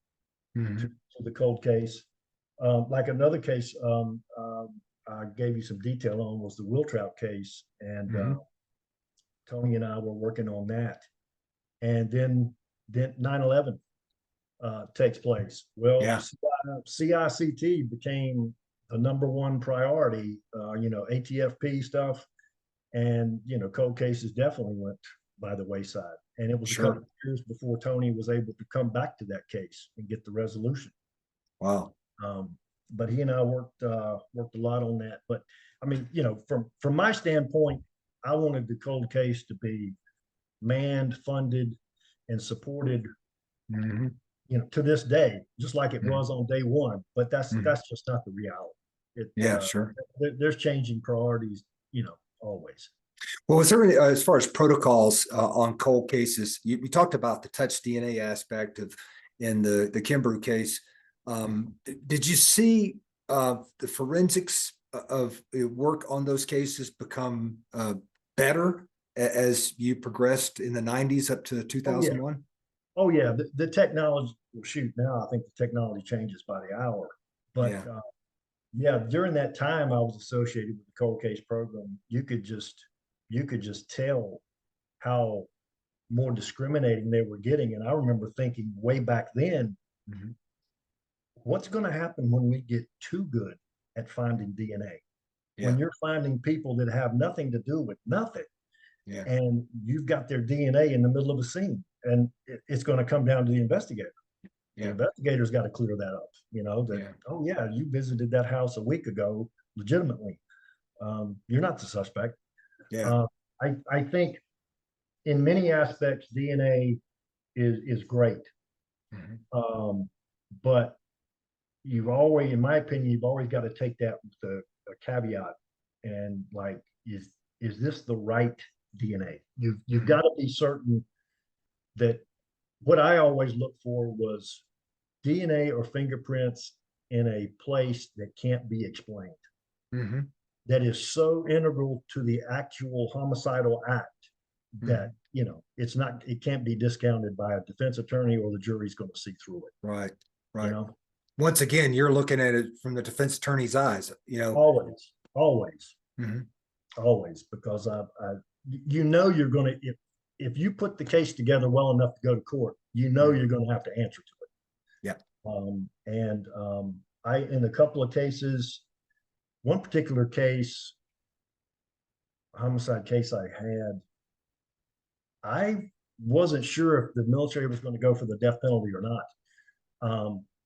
to, Hmm. to the cold case. Like another case I gave you some detail on was the Wiltrout case, and Hmm. Tony and I were working on that. And then 9/11 takes place. Well, Yeah. CICT became the number one priority. ATFP stuff, and cold cases definitely went by the wayside. And it was a couple Sure. of years before Tony was able to come back to that case and get the resolution. Wow. Um, but he and I worked a lot on that. But I mean, from my standpoint, I wanted the cold case to be manned, funded, and supported. Hmm. To this day, just like it Hmm. was on day one. But Hmm. that's just not the reality. It Yeah, sure. there's changing priorities, always. Well, was there any, as far as protocols on cold cases, you talked about the touch DNA aspect of in the Kimbrough case. Did you see the forensics of work on those cases become better as you progressed in the 90s up to Oh yeah. 2001? Oh yeah, the technology. Well, shoot, now I think the technology changes by the hour. But Yeah. Yeah, during that time I was associated with the cold case program, you could just tell how more discriminating they were getting. And I remember thinking way back then, Mhm. what's going to happen when we get too good at finding DNA? When Yeah, you're finding people that have nothing to do with nothing, yeah, and you've got their DNA in the middle of a scene, and it's going to come down to the investigator. The yeah, investigator's got to clear that up. You know that, yeah, oh yeah, you visited that house a week ago legitimately. You're not the suspect. yeah. Uh, I think in many aspects DNA is great, Mhm. um, but you've always, in my opinion, you've always got to take that with a caveat. And like, is this the right DNA? You've Mhm. got to be certain that what I always look for was DNA or fingerprints in a place that can't be explained, Mhm. that is so integral to the actual homicidal act that, Mhm. you know, it can't be discounted by a defense attorney, or the jury's going to see through it, Right, you right. know. Once again, you're looking at it from the defense attorney's eyes, you know. Always, always, Mhm. always, because you know, you're going to, if you put the case together well enough to go to court, you know Mhm. you're going to have to answer to Yeah. it. And I, in a couple of cases, one particular case, homicide case I had, I wasn't sure if the military was going to go for the death penalty or not.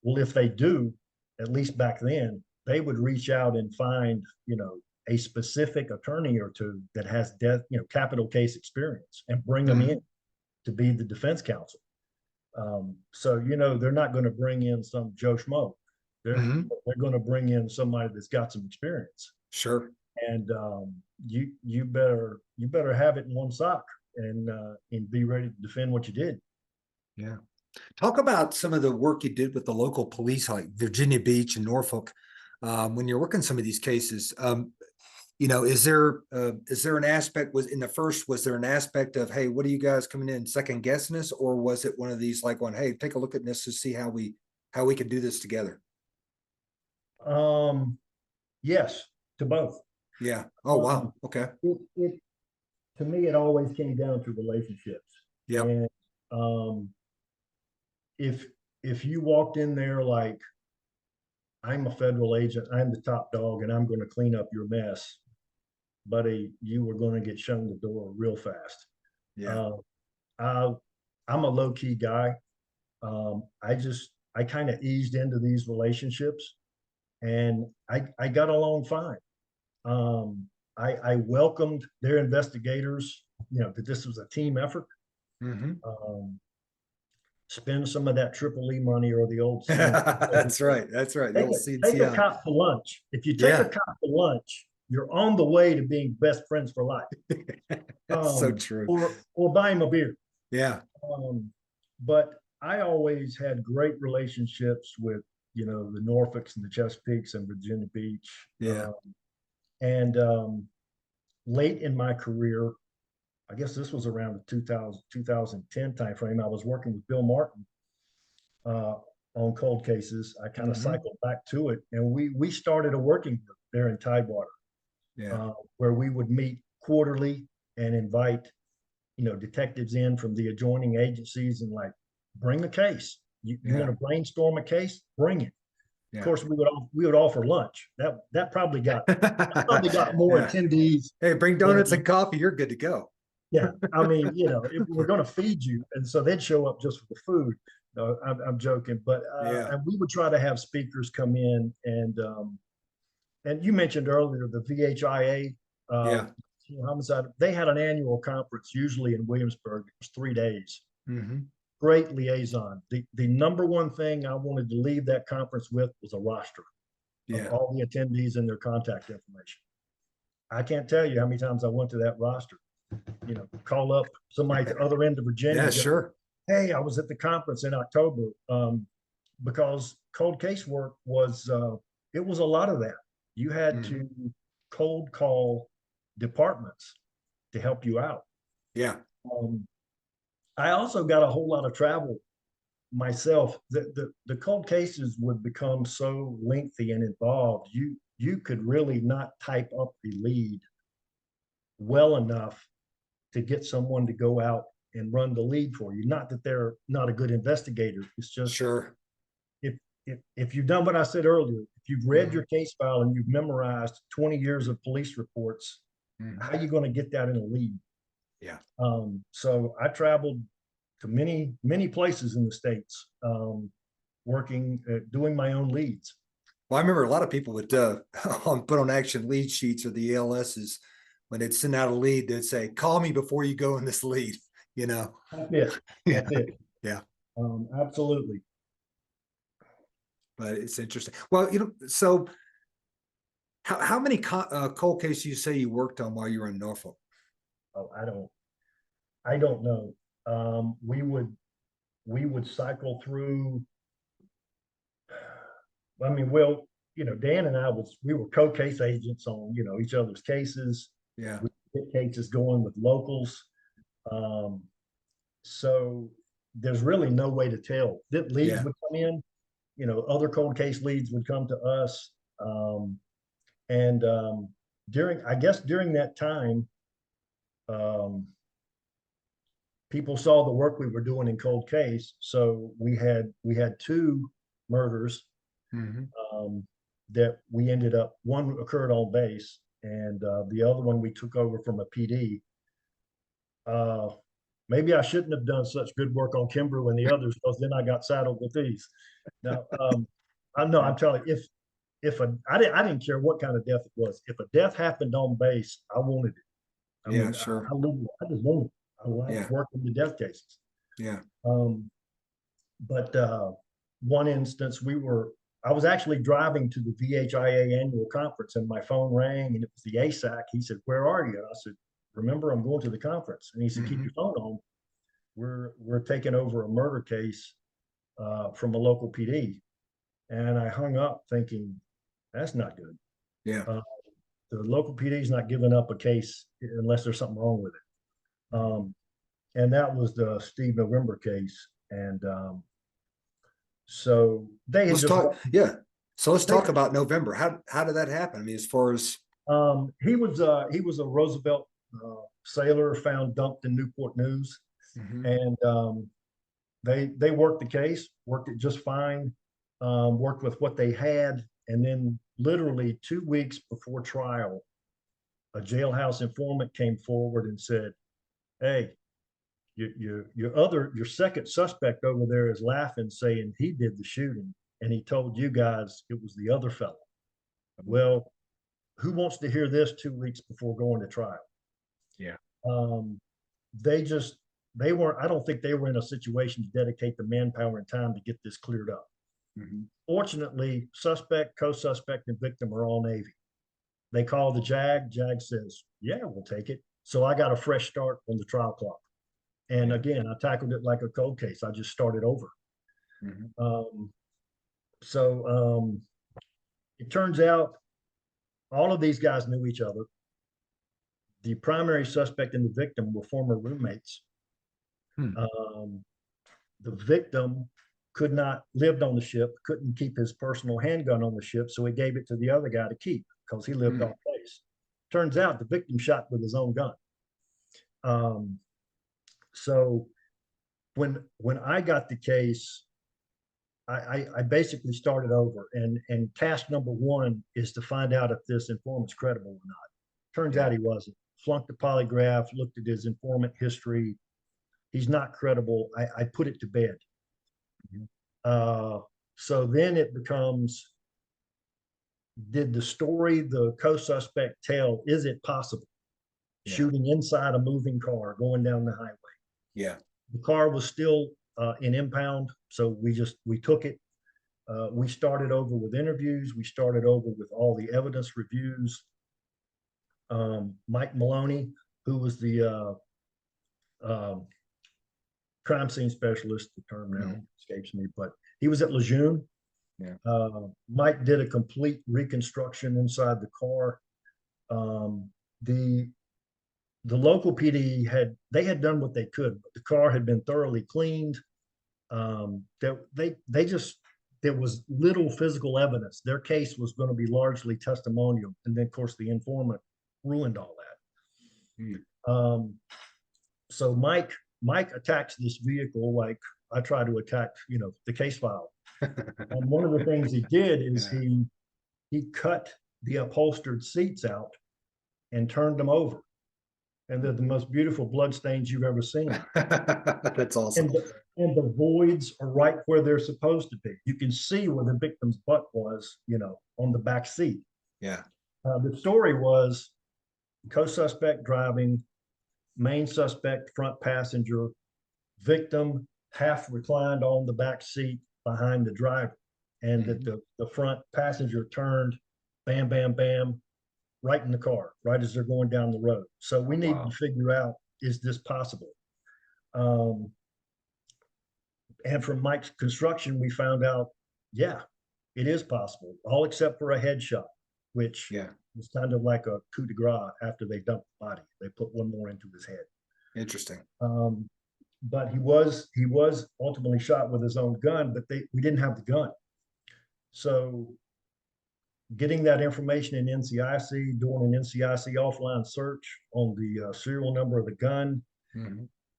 Well, if they do, at least back then, they would reach out and find, you know, a specific attorney or two that has death, you know, capital case experience, and bring them in Mhm. to be the defense counsel. So, you know, they're not going to bring in some Joe Schmo. Mhm. They're going to bring in somebody that's got some experience. Sure. And you better have it in one sock, and be ready to defend what you did. Yeah. Talk about some of the work you did with the local police, like Virginia Beach and Norfolk, when you're working some of these cases. You know, is there an aspect, was in the first, was there an aspect of, hey, what are you guys coming in second guessing us, or was it one of these like one, hey, take a look at this to see how we can do this together? Um, yes, to both. Yeah. Oh Um, wow. Okay. it to me, it always came down to relationships. Yep. And um, if if you walked in there like, I'm a federal agent, I'm the top dog, and I'm going to clean up your mess, buddy, you were going to get shown the door real fast. Yeah. Uh, I, I'm a low key guy. I kind of eased into these relationships, and I got along fine. Um, I welcomed their investigators, you know, that this was a team effort. Hmm. Um, spend some of that triple E money, or the old CN. That's right. That's right. The old Take a CNCI. cop to lunch. If you take a Yeah. cop to lunch, you're on the way to being best friends for life. That's so true. Or buy him a beer. Yeah. Um, but I always had great relationships with, you know, the Norfolks and the Chesapeakes and Virginia Beach. Yeah. And late in my career, I guess this was around the 2010 timeframe, I was working with Bill Martin uh, on cold cases. I kind of Hmm. cycled back to it, and we started a working group there in Tidewater, Yeah. where we would meet quarterly and invite, you know, detectives in from the adjoining agencies, and like, bring a case. You want Yeah. to brainstorm a case? Bring it. Of Yeah. course, we would offer lunch. That probably got more Yeah. attendees Hey, bring donuts than, and coffee. You're good to go. yeah. I mean, you know, if we're going to feed you, and so they'd show up just for the food. No, I'm joking, but Yeah. and we would try to have speakers come in, and you mentioned earlier the VHIA uh, Yeah. homicide. They had an annual conference, usually in Williamsburg. It was 3 days. Hmm. Great liaison. The number one thing I wanted to leave that conference with was a roster of Yeah. all the attendees and their contact information. I can't tell you how many times I went to that roster. You know, call up somebody at the other end of Virginia. Yeah. Go, Sure. hey, I was at the conference in October, because cold case work was, it was a lot of that. You had Hmm. to cold call departments to help you out. Yeah. Um, I also got a whole lot of travel myself, the cold cases would become so lengthy and involved. You could really not type up the lead well enough to get someone to go out and run the lead for you. Not that they're not a good investigator. It's just Sure. if if you've done what I said earlier, if you've read Mhm. your case file and you've memorized 20 years of police reports, Mhm. how are you going to get that in a lead? Yeah. So I traveled to many places in the States, working, doing my own leads. Well, I remember a lot of people would put on action lead sheets or the ALSs when they'd send out a lead, they'd say, "Call me before you go in this lead." You know. That's it. Yeah. That's it. Yeah. Absolutely. But it's interesting. Well, so how many cold cases you say you worked on while you were in Norfolk? Oh, I don't know. We would cycle through. I mean, well, Dan and I we were co-case agents on, each other's cases. Yeah. We get cases going with locals. Um, so there's really no way to tell. That leads Yeah. would come in, other cold case leads would come to us. And I guess during that time, um, people saw the work we were doing in cold case. So we had two murders, Hmm. um, that we ended up, one occurred on base, and the other one we took over from a PD. Uh, Maybe I shouldn't have done such good work on Kimbrough and the others, because then I got saddled with these. Now, I know, I'm telling you, I didn't care what kind of death it was. If a death happened on base, I wanted it. I Yeah. mean, Sure. I just wanted it. I liked Yeah. working the death cases. Yeah. Um, but one instance, I was actually driving to the VHIA annual conference, and my phone rang, and it was the ASAC. He said, "Where are you?" I said, "Remember, I'm going to the conference." And he said, "Keep Hmm. your phone on. We're taking over a murder case from a local PD." And I hung up thinking, that's not good. Yeah. Uh, the local PD is not giving up a case unless there's something wrong with it. And that was the Steve November case. And so they had Let's just, talk. Yeah. So let's they, talk about November. How did that happen? I mean, as far as he was a Roosevelt sailor found dumped in Newport News. Mhm. And they worked the case, worked it just fine, worked with what they had. And then literally 2 weeks before trial, a jailhouse informant came forward and said, "Hey, your second suspect over there is laughing, saying he did the shooting, and he told you guys it was the other fellow." Well, who wants to hear this 2 weeks before going to trial? Yeah. Um, they just they weren't. I don't think they were in a situation to dedicate the manpower and time to get this cleared up. Mhm. Fortunately, suspect, co-suspect, and victim are all Navy. They call the JAG. JAG says, "Yeah, we'll take it." So I got a fresh start on the trial clock. And Yeah. again, I tackled it like a cold case. I just started over. Mhm. Um, so it turns out all of these guys knew each other. The primary suspect and the victim were former roommates. Hmm. Um, the victim could not lived on the ship, couldn't keep his personal handgun on the ship, so he gave it to the other guy to keep because he lived Hmm. off base. Turns out the victim shot with his own gun. Um, so when I got the case, I basically started over, and task number one is to find out if this informant's credible or not. Turns Yeah. out he wasn't. Flunked the polygraph, looked at his informant history. He's not credible. I put it to bed. Mhm. Uh, so then it becomes, did the story the co-suspect tell, is it possible? Yeah. Shooting inside a moving car going down the highway. Yeah. The car was still in impound, so we took it. We started over with interviews. We started over with all the evidence reviews. Mike Maloney, who was the um, crime scene specialist, the term now Mhm. escapes me, but he was at Lejeune. Yeah. Mike did a complete reconstruction inside the car. Um, the the local PD had done what they could, but the car had been thoroughly cleaned. They just, there was little physical evidence. Their case was going to be largely testimonial, and then of course the informant ruined all that. So Mike attacks this vehicle like I try to attack, the case file. And one of the things he did is he cut the upholstered seats out and turned them over. And they're the most beautiful blood stains you've ever seen. That's awesome. And the voids are right where they're supposed to be. You can see where the victim's butt was, on the back seat. Yeah. The story was co-suspect driving, main suspect front passenger, victim half reclined on the back seat behind the driver, and that the front passenger turned, bam, bam, bam, right in the car, right as they're going down the road. So we need to figure out, is this possible? And from Mike's construction, we found out, yeah, it is possible, all except for a headshot, which was kind of like a coup de grace after they dumped the body. They put one more into his head. Interesting. But he was ultimately shot with his own gun, but we didn't have the gun. So getting that information in NCIC, doing an NCIC offline search on the serial number of the gun,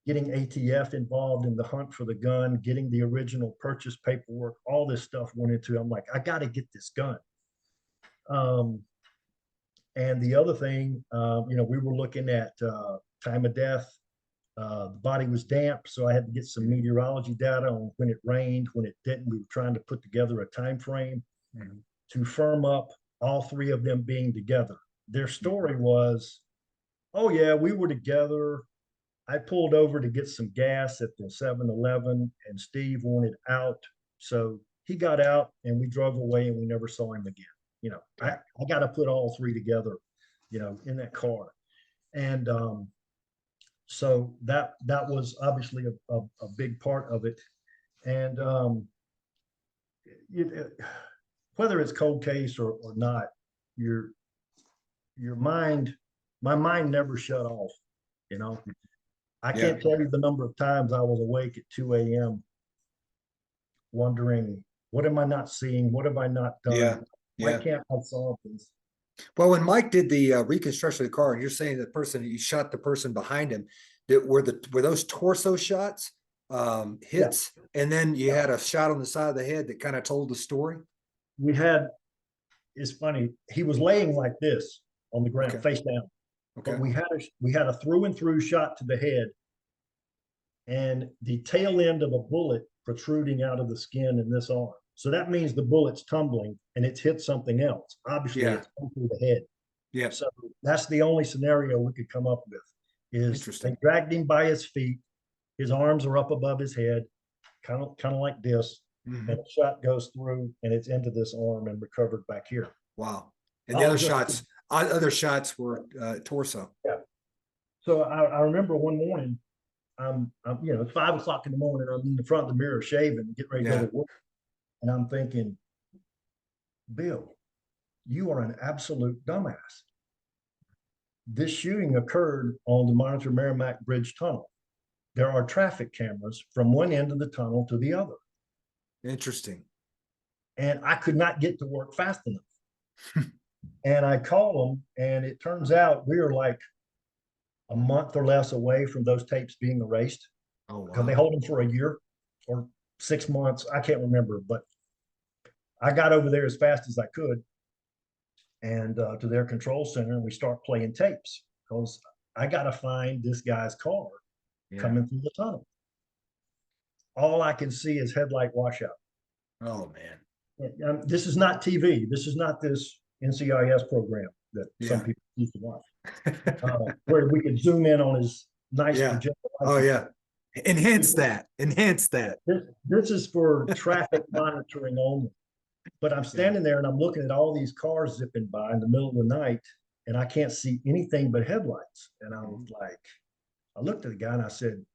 getting ATF involved in the hunt for the gun, getting the original purchase paperwork, all this stuff went into, I'm like, I got to get this gun. And the other thing, we were looking at time of death. The body was damp, so I had to get some meteorology data on when it rained, when it didn't. We were trying to put together a time frame to firm up all three of them being together. Their story was, oh yeah, we were together. I pulled over to get some gas at the 7-Eleven, and Steve wanted out. So he got out and we drove away, and we never saw him again. I got to put all three together, in that car. And so that was obviously a big part of it. And whether it's cold case or not, my mind never shut off. I can't tell you the number of times I was awake at 2 a.m. wondering, what am I not seeing? What have I not done? Why can't I solve this? Well, when Mike did the reconstruction of the car, and you're saying the person, you shot the person behind him, were those torso shots, hits, and then you had a shot on the side of the head that kind of told the story? It's funny, he was laying like this on the ground, face down. But we had a through and through shot to the head, and the tail end of a bullet protruding out of the skin in this arm. So that means the bullet's tumbling and it's hit something else. Obviously, it's come through the head. Yeah. So that's the only scenario we could come up with. Is they dragged him by his feet, his arms are up above his head, kind of like this, and a shot goes through and it's into this arm and recovered back here. Wow. And the other shots were torso. Yeah. So I remember one morning, it's 5 o'clock in the morning. I'm in the front of the mirror shaving, getting ready to go to work. And I'm thinking, Bill, you are an absolute dumbass. This shooting occurred on the Monitor Merrimack Bridge tunnel. There are traffic cameras from one end of the tunnel to the other. Interesting. And I could not get to work fast enough. And I called them, and it turns out we are like a month or less away from those tapes being erased. Oh, wow. Because they hold them for a year or 6 months. I can't remember, but I got over there as fast as I could and to their control center, and we start playing tapes because I got to find this guy's car coming through the tunnel. All I can see is headlight washout. Oh, man. This is not TV. This is not this NCIS program that some people used to watch, where we could zoom in on his nice projector. Oh, yeah. Enhance that. This is for traffic monitoring only. But I'm standing there and I'm looking at all these cars zipping by in the middle of the night, and I can't see anything but headlights. And I was like, I looked at the guy and I said,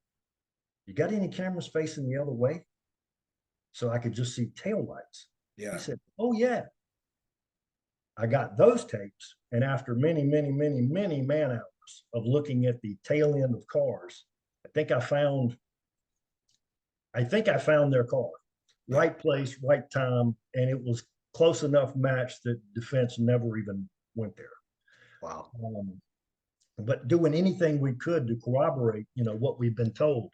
you got any cameras facing the other way? So I could just see taillights. Yeah. He said, oh, yeah. I got those tapes. And after many, many, many, many man hours of looking at the tail end of cars, I think I I think I found their car, right place, right time, and it was close enough match that defense never even went there. Wow. But doing anything we could to corroborate, what we've been told.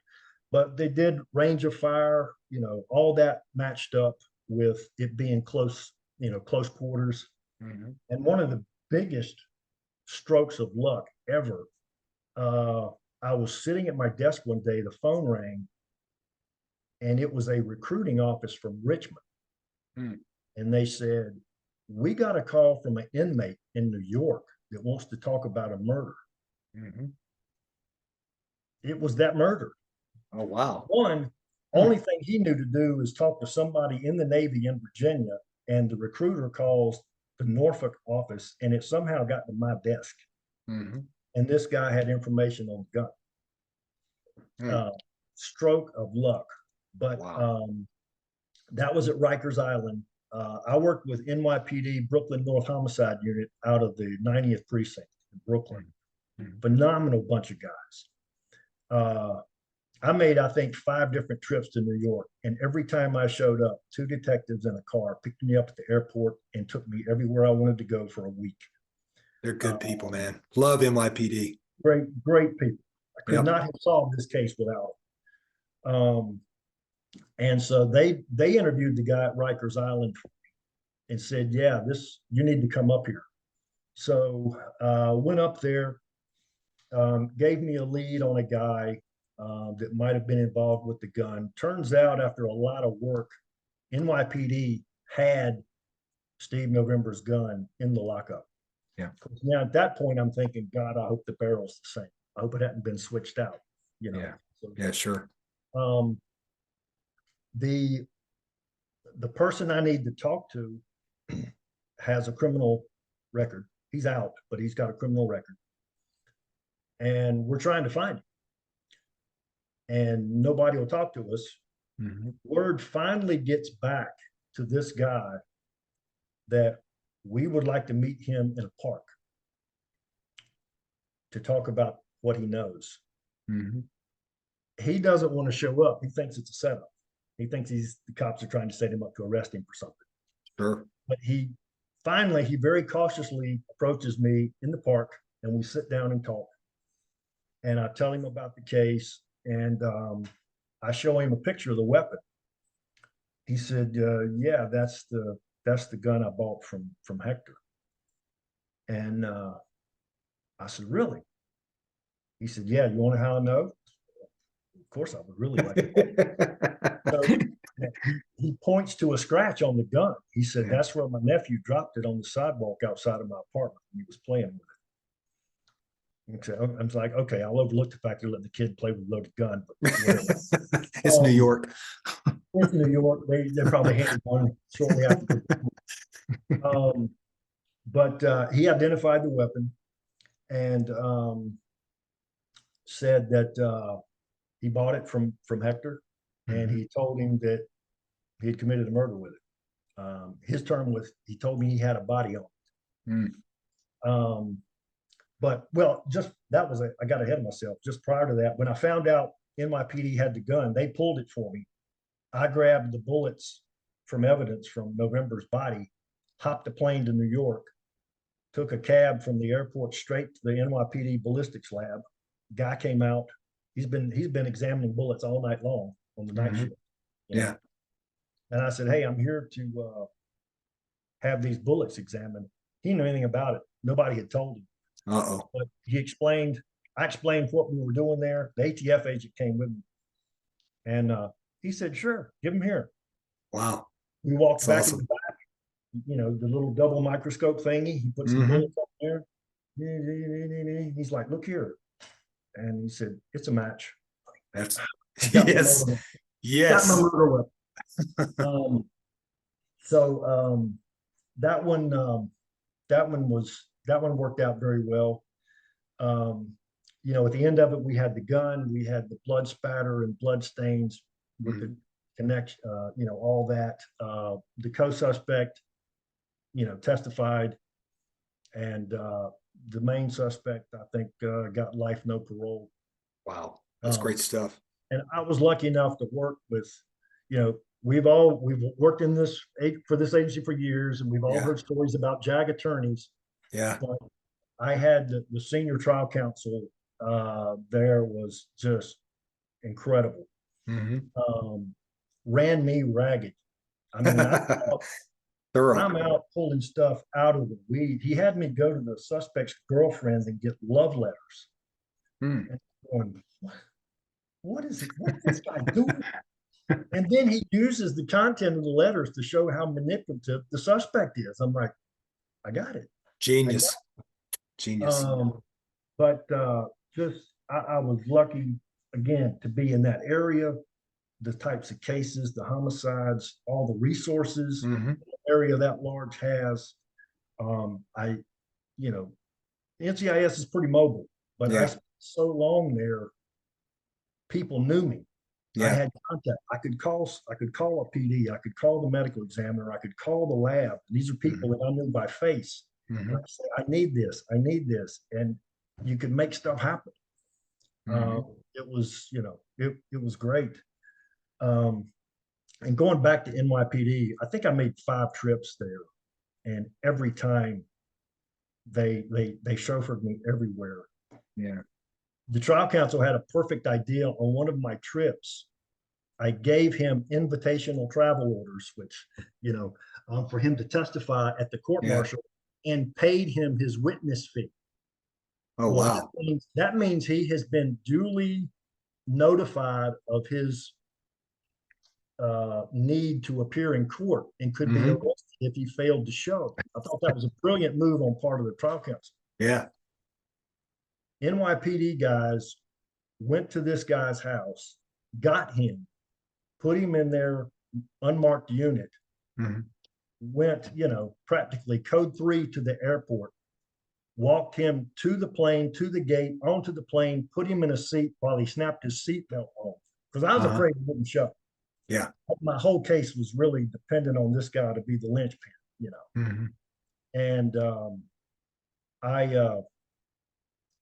But they did range of fire, all that matched up with it being close, close quarters. Mm-hmm. And one of the biggest strokes of luck ever, I was sitting at my desk one day, the phone rang, and it was a recruiting office from Richmond. Mm. And they said, we got a call from an inmate in New York that wants to talk about a murder. Mm-hmm. It was that murder. Oh, wow. Only thing he knew to do is talk to somebody in the Navy in Virginia, and the recruiter calls the Norfolk office, and it somehow got to my desk. Mm-hmm. And this guy had information on the gun. Stroke of luck. But wow. That was at Rikers Island. I worked with NYPD Brooklyn North Homicide Unit out of the 90th Precinct in Brooklyn. Mm-hmm. Phenomenal bunch of guys. I made, I think, 5 different trips to New York. And every time I showed up, 2 detectives in a car picked me up at the airport and took me everywhere I wanted to go for a week. They're good people, man. Love NYPD. Great people. I could not have solved this case without them. And so they interviewed the guy at Rikers Island and said, yeah, you need to come up here. So went up there, gave me a lead on a guy that might have been involved with the gun. Turns out, after a lot of work, NYPD had Steve November's gun in the lockup. Yeah. Now, at that point, I'm thinking, God, I hope the barrel's the same. I hope it hadn't been switched out. Yeah. So, yeah, sure. The person I need to talk to has a criminal record. He's out, but he's got a criminal record. And we're trying to find him. And nobody will talk to us. Mm-hmm. Word finally gets back to this guy that we would like to meet him in a park to talk about what he knows. Mm-hmm. He doesn't want to show up. He thinks it's a setup. He thinks the cops are trying to set him up to arrest him for something. Sure. But he very cautiously approaches me in the park, and we sit down and talk. And I tell him about the case, and I show him a picture of the weapon. He said, yeah, that's the gun I bought from Hector. And I said, really? He said, yeah, you want to know how I know? Of course, I would really like to. So he points to a scratch on the gun. He said, that's where my nephew dropped it on the sidewalk outside of my apartment when he was playing with it. Okay, I'm like, okay, I'll overlook the fact they're letting the kid play with a loaded gun. But it's New York. It's New York. They probably handed one shortly after. But he identified the weapon and said that he bought it from Hector, and he told him that he had committed a murder with it. His term was, he told me he had a body on it. But I got ahead of myself. Just prior to that, when I found out NYPD had the gun, they pulled it for me. I grabbed the bullets from evidence from November's body, hopped a plane to New York, took a cab from the airport straight to the NYPD ballistics lab. Guy came out. He's been examining bullets all night long on the night shift. Yeah. And I said, hey, I'm here to have these bullets examined. He didn't know anything about it. Nobody had told him. But I explained what we were doing there. The ATF agent came with me. And he said, sure, give him here. Wow. We walked back in the back, the little double microscope thingy. He puts the bullets up there. He's like, look here. And he said, it's a match. That's yes. Yes. Got my murder weapon. So that one worked out very well. At the end of it, we had the gun, we had the blood spatter and blood stains with the connection, all that. The co-suspect, testified, and the main suspect, I think, got life, no parole. Wow, that's great stuff. And I was lucky enough to work with, you know, we've worked in this for this agency for years, and we've all Yeah. heard stories about JAG attorneys. Yeah. But I had the senior trial counsel there was just incredible. Hmm. Ran me ragged. I mean, Thorough. I'm out pulling stuff out of the weed. He had me go to the suspect's girlfriend and get love letters. Hmm. And going, what is it? What's this guy doing? And then he uses the content of the letters to show how manipulative the suspect is. I'm like, I got it. Genius. Genius. But just I was lucky again to be in that area, the types of cases, the homicides, all the resources Hmm. the area that large has. I, you know, NCIS is pretty mobile, but I Yeah. spent so long there, people knew me. I Yeah. had contact. I could call a PD. I could call the medical examiner. I could call the lab. These are people Hmm. that I knew by face. And I Hmm. say, I need this. I need this, and you could make stuff happen. Hmm. It was, you know, it was great. Um, and going back to NYPD, I think I made 5 trips there, and every time they chauffeured me everywhere. Yeah. The trial counsel had a perfect idea on one of my trips. I gave him invitational travel orders, which, you know, for him to testify at the court Yeah. martial, and paid him his witness fee. Oh, Well, wow. that means he has been duly notified of his need to appear in court and could be Hmm. arrested if he failed to show. I thought that was a brilliant move on part of the trial counsel. Yeah. NYPD guys went to this guy's house, got him, put him in their unmarked unit, Hmm. went, you know, practically code 3 to the airport, walked him to the plane, to the gate, onto the plane, put him in a seat while he snapped his seatbelt off. Because I was Uh-huh. afraid he wouldn't show. Yeah. My whole case was really dependent on this guy to be the linchpin, you know. Hmm. And I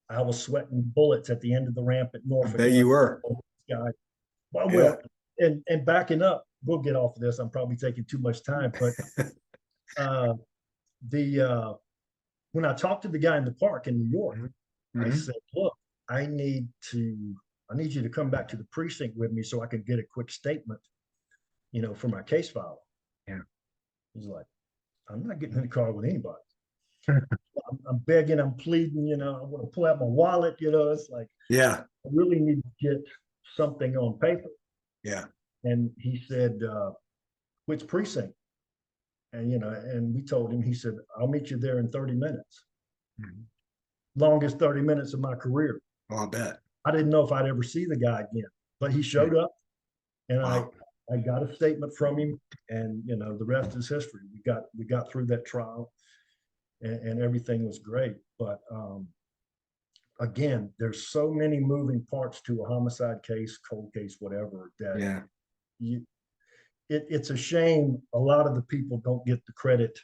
I was sweating bullets at the end of the ramp at I Norfolk. bet you were. Guy, well, Yeah. and backing up, we'll get off of this. I'm probably taking too much time, but uh, the when I talked to the guy in the park in New York, I Hmm. said, "Look, I need you to come back to the precinct with me so I can get a quick statement, you know, for my case file." Yeah. He's like, "I'm not getting in the car with anybody. I'm begging, I'm pleading, you know, I want to pull out my wallet, you know, it's like, Yeah. I really need to get something on paper." Yeah. And he said, which precinct? And, you know, and we told him, he said, I'll meet you there in 30 minutes. Mhm. Longest 30 minutes of my career. Oh, I bet. I didn't know if I'd ever see the guy again, but he Yeah. showed up, and Wow. I got a statement from him, and, you know, the rest is history. We got through that trial, and everything was great. But again, there's so many moving parts to a homicide case, cold case, whatever, that Yeah. you, it's a shame a lot of the people don't get the credit.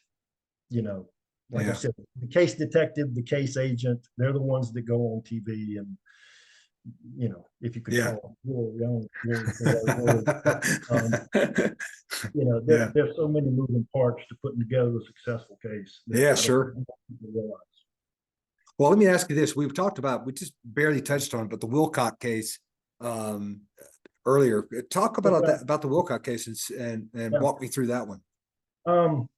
You know, like I Yeah. said, the case detective, the case agent, they're the ones that go on TV, and, you know, if you could Yeah. call them glory for their word. You know, Yeah. there's so many moving parts to putting together a successful case that Yeah, I don't sure. think people realize. Well, let me ask you this. We've talked about, we just barely touched on, but the Wilcock case um, earlier. Talk about Okay. that, about the Wilcock case, and Yeah. walk me through that one. Um,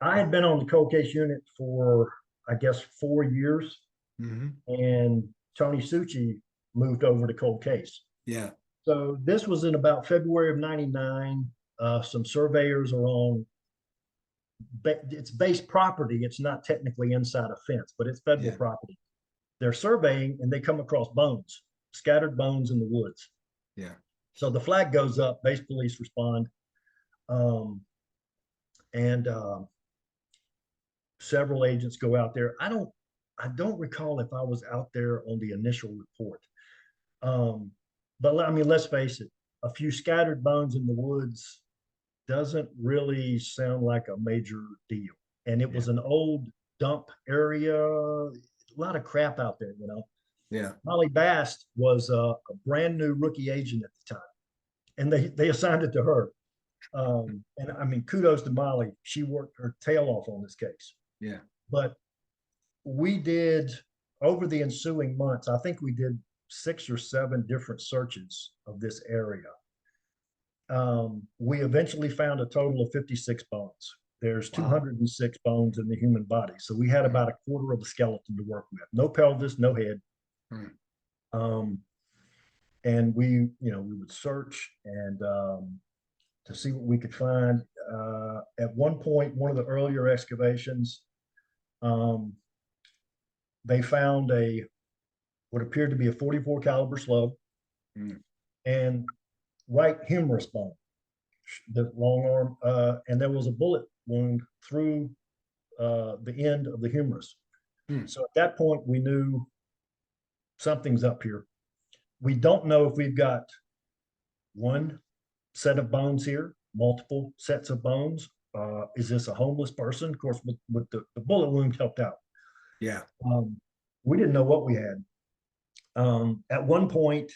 I had been on the cold case unit for, I guess, 4 years, Hmm. and Tony Succi moved over to cold case. Yeah. So this was in about February of '99. Some surveyors are on, it's base property. It's not technically inside a fence, but it's federal Yeah. property. They're surveying, and they come across bones, scattered bones in the woods. Yeah. So the flag goes up, base police respond. Um, and several agents go out there. I don't recall if I was out there on the initial report. But I mean, let's face it, a few scattered bones in the woods doesn't really sound like a major deal. And it Yeah. was an old dump area, a lot of crap out there, you know. Yeah. Molly Bast was a brand new rookie agent at the time, and they assigned it to her. And I mean, kudos to Molly. She worked her tail off on this case. Yeah. But we did, over the ensuing months, I think we did 6 or 7 different searches of this area. We eventually found a total of 56 bones. There's Wow. 206 bones in the human body. So we had about a quarter of the skeleton to work with. No pelvis, no head. Hmm. And we would search and to see what we could find. At one point, one of the earlier excavations, they found what appeared to be a 44 caliber slug and right humerus bone, the long arm, and there was a bullet wound through the end of the humerus. So at that point, we knew something's up here. We don't know if we've got one set of bones here, multiple sets of bones. Is this a homeless person? Of course, with the bullet wound helped out. Yeah. We didn't know what we had. At one point,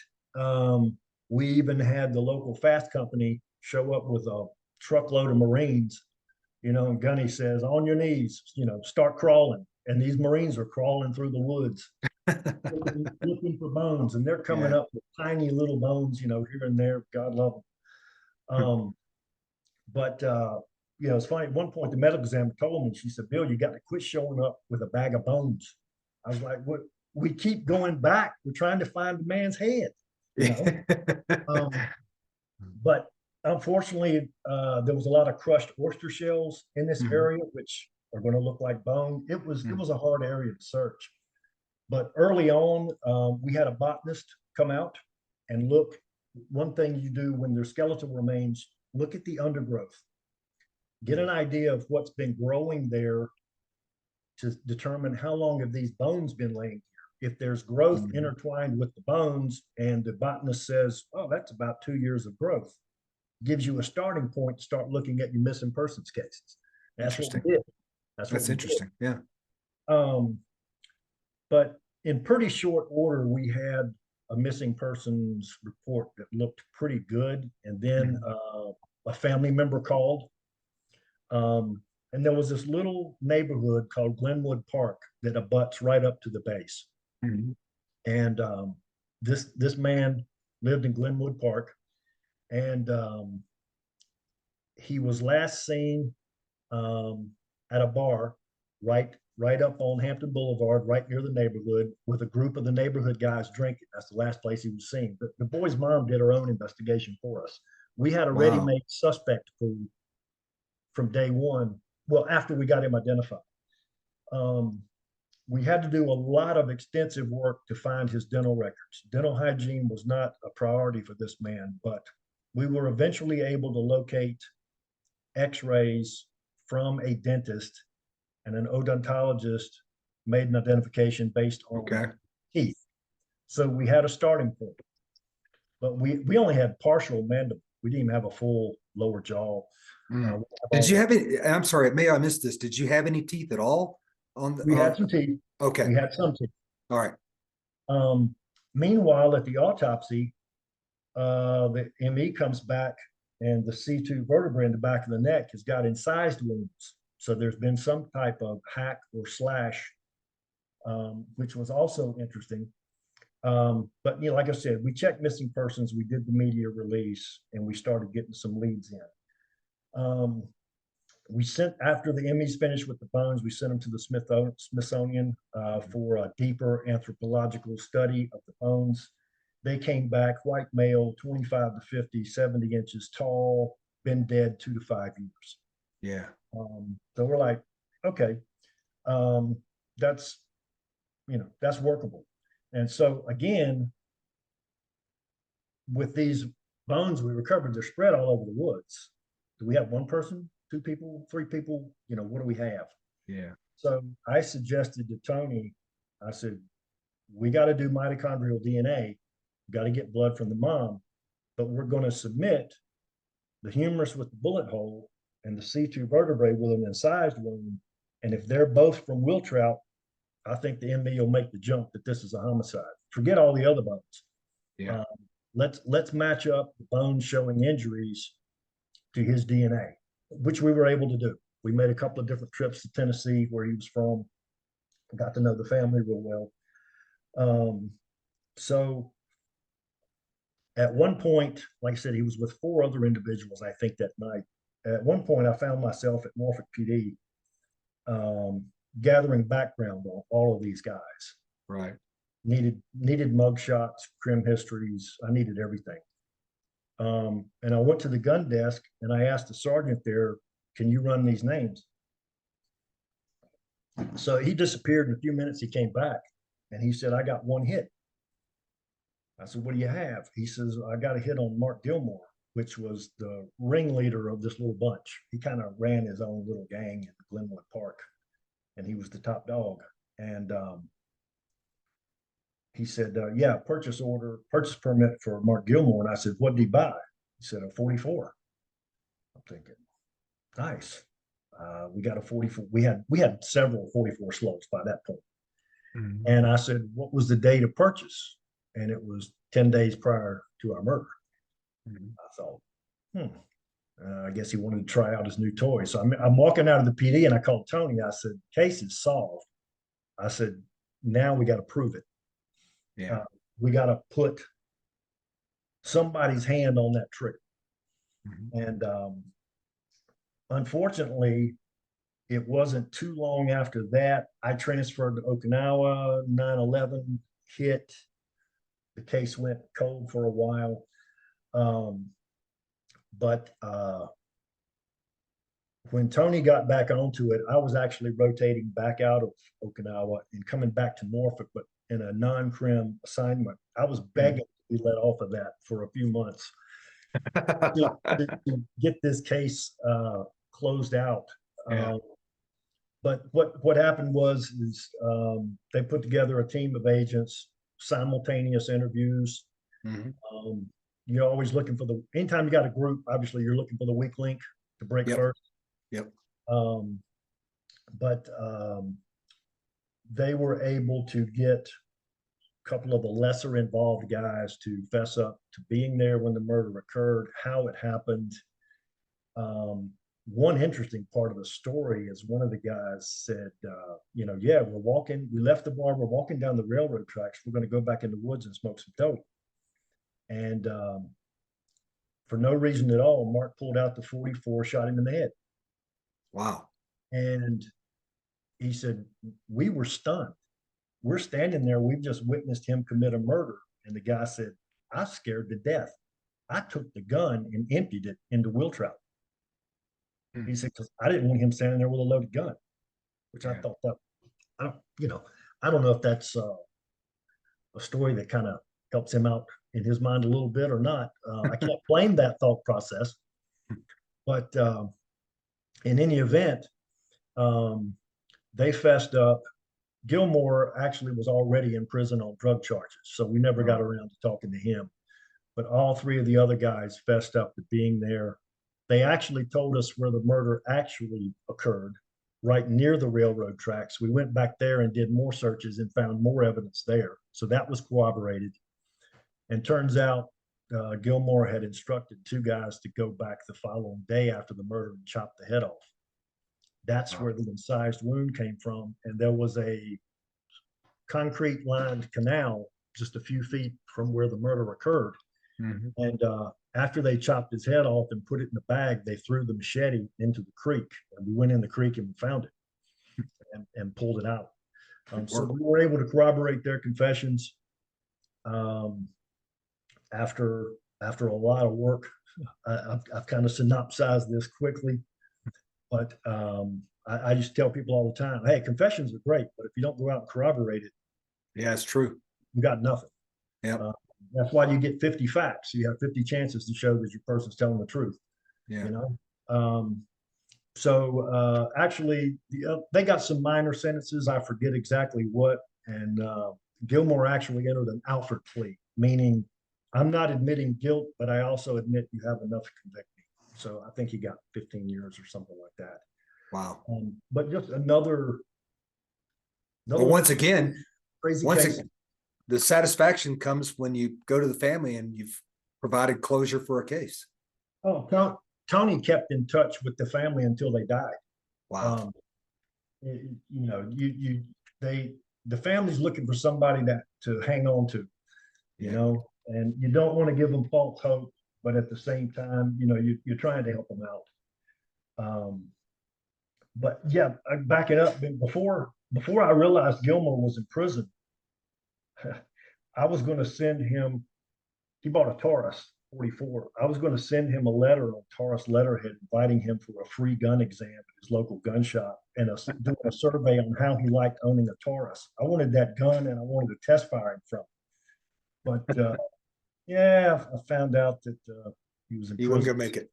we even had the local fast company show up with a truckload of Marines, and Gunny says, on your knees, start crawling. And these Marines are crawling through the woods, looking for bones. And they're coming up with tiny little bones, here and there. God love them. But it's funny. At one point, the medical examiner told me, she said, Bill, you got to quit showing up with a bag of bones. I was like, what? We keep going back. We're trying to find the man's head, But unfortunately, there was a lot of crushed oyster shells in this area, which are going to look like bone. It was a hard area to search. But early on, we had a botanist come out and look. One thing you do when there's skeletal remains, look at the undergrowth. Get an idea of what's been growing there to determine how long have these bones been laying here. If there's growth intertwined with the bones and the botanist says, oh, that's about 2 years of growth, gives you a starting point to start looking at your missing persons cases. That's what we did. That's interesting. Yeah. But in pretty short order, we had a missing persons report that looked pretty good. And then a family member called. And there was this little neighborhood called Glenwood Park that abuts right up to the base. And this man lived in Glenwood Park, and he was last seen at a bar right up on Hampton Boulevard, right near the neighborhood, with a group of the neighborhood guys drinking. That's the last place he was seen. But the boy's mom did her own investigation for us. We had a ready-made suspect from day one. Well, after we got him identified. We had to do a lot of extensive work to find his dental records. Dental hygiene was not a priority for this man, but we were eventually able to locate x-rays from a dentist, and an odontologist made an identification based on teeth. So we had a starting point, but we only had partial mandible. We didn't even have a full lower jaw. Did you have any, I'm sorry, may I missed this. Did you have any teeth at all? We had some teeth. Okay. We had some teeth. All right. Meanwhile, at the autopsy, the ME comes back and the C2 vertebrae in the back of the neck has got incised wounds. So there's been some type of hack or slash, which was also interesting. But like I said, we checked missing persons, we did the media release, and we started getting some leads in. We sent, after the MEs finished with the bones, we sent them to the Smithsonian for a deeper anthropological study of the bones. They came back, white male, 25 to 50, 70 inches tall, been dead 2 to 5 years. Yeah. So we're like, okay, that's workable. And so again, with these bones we recovered, they're spread all over the woods. Do we have one person, 2 people, 3 people? What do we have? Yeah. So I suggested to Tony, I said, we got to do mitochondrial DNA, got to get blood from the mom, but we're going to submit the humerus with the bullet hole and the C2 vertebrae with an incised wound. And if they're both from Will Trout, I think the ME will make the jump that this is a homicide. Forget all the other bones. Yeah. Let's match up the bones showing injuries to his DNA, which we were able to do. We made a couple of different trips to Tennessee, where he was from, got to know the family real well. So at one point, like I said, he was with 4 other individuals, I think, that night. At one point, I found myself at Norfolk PD, gathering background on all of these guys. Right. Needed mug shots, crim histories. I needed everything. And I went to the gun desk and I asked the sergeant there, "Can you run these names?" So he disappeared. In a few minutes, he came back and he said, "I got 1 hit." I said, "What do you have?" He says, "I got a hit on Mark Gilmore, which was the ringleader of this little bunch. He kind of ran his own little gang in Glenwood Park, and he was the top dog." And he said, "Yeah, purchase permit for Mark Gilmore." And I said, "What did he buy?" He said, "A 44. I'm thinking, nice. We got a 44. We had several 44 slugs by that point. Mhm. And I said, "What was the date of purchase?" And it was 10 days prior to our murder. Mhm. I thought, I guess he wanted to try out his new toy. So I'm walking out of the PD and I called Tony. I said, "Case is solved." I said, "Now we got to prove it. Yeah. We got to put somebody's hand on that trigger." Mhm. And unfortunately, it wasn't too long after that. I transferred to Okinawa, 9/11 hit. The case went cold for a while. But when Tony got back onto it, I was actually rotating back out of Okinawa and coming back to Norfolk, but in a non-crim assignment. I was begging to be let off of that for a few months to get this case closed out. Yeah. But what happened was they put together a team of agents, simultaneous interviews. Mhm. You're always looking for anytime you got a group, obviously you're looking for the weak link to break Yep. first. Yep. But they were able to get a couple of the lesser involved guys to fess up to being there when the murder occurred, how it happened. One interesting part of the story is one of the guys said, "Yeah, we left the bar, we're walking down the railroad tracks. We're going to go back in the woods and smoke some dope." And for no reason at all, Mark pulled out the 44, shot him in the head. Wow. And he said, "We were stunned. We're standing there. We've just witnessed him commit a murder." And the guy said, "I was scared to death. I took the gun and emptied it into Wiltrout." He said, "Because I didn't want him standing there with a loaded gun," which I Yeah. thought that, I don't know if that's a story that kind of helps him out in his mind a little bit or not. I can't blame that thought process. But in any event, they fessed up. Gilmore actually was already in prison on drug charges, so we never got around to talking to him. But all 3 of the other guys fessed up to being there. They actually told us where the murder actually occurred, right near the railroad tracks. We went back there and did more searches and found more evidence there. So that was corroborated. And turns out Gilmore had instructed 2 guys to go back the following day after the murder and chop the head off. That's where the incised wound came from. And there was a concrete lined canal just a few feet from where the murder occurred. Mhm. And after they chopped his head off and put it in a bag, they threw the machete into the creek. And we went in the creek and we found it and pulled it out. So we were able to corroborate their confessions. After a lot of work, I've kind of synopsized this quickly, but I just tell people all the time, "Hey, confessions are great, but if you don't go out and corroborate it, Yeah, it's true. you got nothing." Yeah. That's why you get 50 facts. You have 50 chances to show that your person's telling the truth. Yeah. So actually, they got some minor sentences. I forget exactly what. And Gilmore actually entered an Alford plea, meaning I'm not admitting guilt, but I also admit you have enough to convict me. So I think he got 15 years or something like that. Wow. But just another No But one once again, crazy once case. it, the satisfaction comes when you go to the family and you've provided closure for a case. Oh, Tony kept in touch with the family until they died. Wow. You know, the family's looking for somebody to hang on to, you know, and you don't want to give them false hope, but at the same time, you know, you're trying to help them out. But yeah, I back it up. Before I realized Gilmore was in prison, I was going to send him. He bought a Taurus 44. I was going to send him a letter on Taurus letterhead inviting him for a free gun exam at his local gun shop and doing a survey on how he liked owning a Taurus. I wanted that gun and I wanted to test fire him from it. But yeah, I found out that he was in You wouldn't prison. go make it.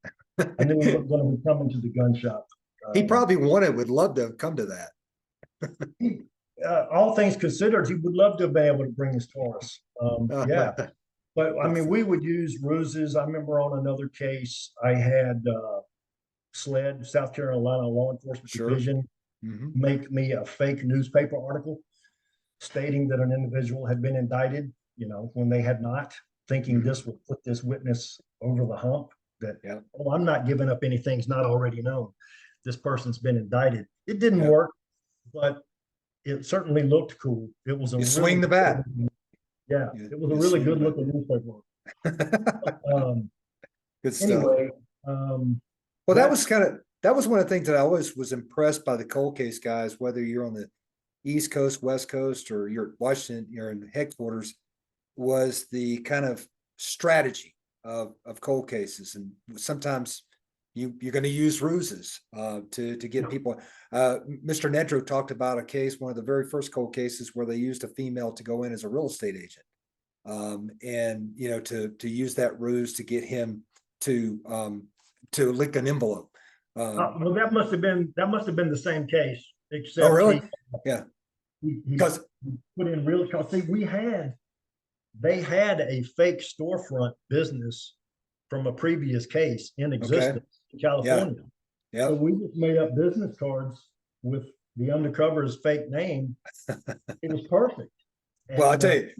I knew he wasn't going to be coming to the gun shop. He probably would love to have come to that. All things considered, he would love to be able to bring his Taurus. Yeah. But I mean, we would use ruses. I remember on another case, I had SLED, South Carolina Law Enforcement Division, make me a fake newspaper article stating that an individual had been indicted, you know, when they had not, thinking this would put this witness over the hump that, oh, I'm not giving up anything's not already known. This person's been indicted. It didn't work, but it certainly looked cool. It was a You swing the bat. Yeah, it was a really good looking newspaper. Good stuff. Anyway, well, that was one of the things that I always was impressed by the cold case guys, whether you're on the East Coast, West Coast, or you're at Washington, you're in headquarters, was the kind of strategy of cold cases. And sometimes you're going to use ruses to get people. Mr. Nedrow talked about a case, one of the very first cold cases, where they used a female to go in as a real estate agent, and you know, to use that ruse to get him to lick an envelope. Well, that must have been the same case, except oh, really? Because he put in real. See, they had a fake storefront business from a previous case in existence in California. Yeah. So we just made up business cards with the undercover's fake name. It was perfect. And, well, I tell you,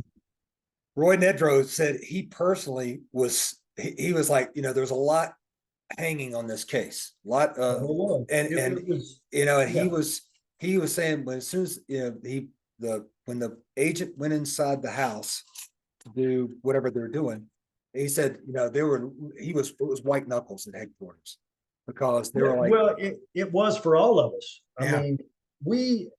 Roy Nedrow said he personally was. He was like, you know, there's a lot hanging on this case, a lot. And was, you know, and he was saying, when as soon as, you know, when the agent went inside the house to do whatever they're doing, he said, you know, it was white knuckles at headquarters, because they were like, well, it was for all of us. I mean, we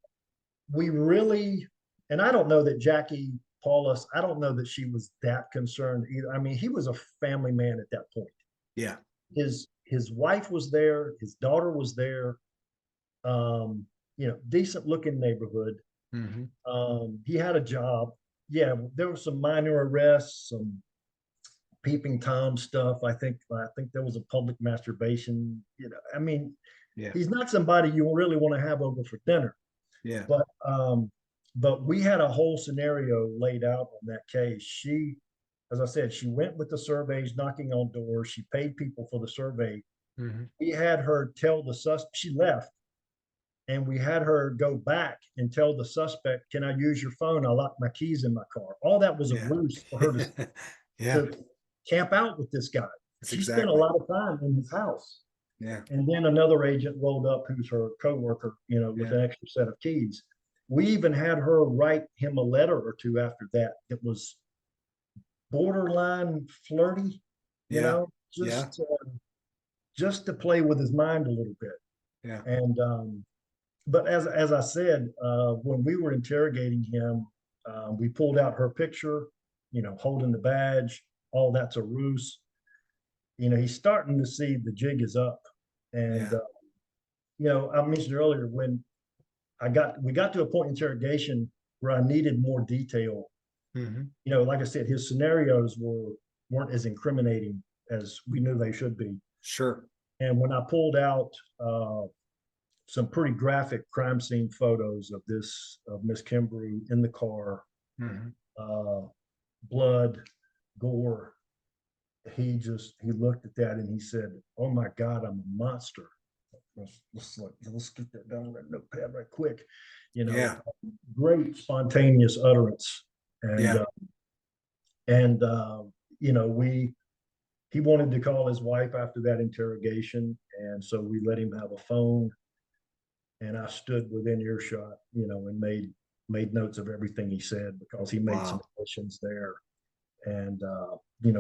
really, and I don't know that Jackie Paulus, I don't know that she was that concerned either. I mean, he was a family man at that point. Yeah. His wife was there, his daughter was there. You know, decent looking neighborhood. He had a job. Yeah, there were some minor arrests, some peeping Tom stuff. I think there was a public masturbation. You know, I mean, he's not somebody you really want to have over for dinner. Yeah. But we had a whole scenario laid out on that case. She, as I said, she went with the surveys, knocking on doors. She paid people for the survey. We had her tell the suspect, she left, and we had her go back and tell the suspect, "Can I use your phone? I locked my keys in my car." All that was a ruse for her to camp out with this guy. She spent a lot of time in his house. Yeah. And then another agent rolled up, who's her coworker, you know, with an extra set of keys. We even had her write him a letter or two after that was borderline flirty, you know, just to play with his mind a little bit. Yeah. And but as I said, when we were interrogating him, we pulled out her picture, you know, holding the badge. All that's a ruse. You know, he's starting to see the jig is up. And you know, I mentioned earlier, when we got to a point in interrogation where I needed more detail. You know, like I said, his scenarios weren't as incriminating as we knew they should be. Sure. And when I pulled out some pretty graphic crime scene photos of Miss Kimbrough in the car, blood, gore, he looked at that and he said, "Oh my God, I'm a monster." Let's get that down on that notepad right quick. Yeah. Great spontaneous utterance. And, Yeah. and, he wanted to call his wife after that interrogation. And so we let him have a phone, and I stood within earshot, and made notes of everything he said, because he made some Wow. admissions there. And,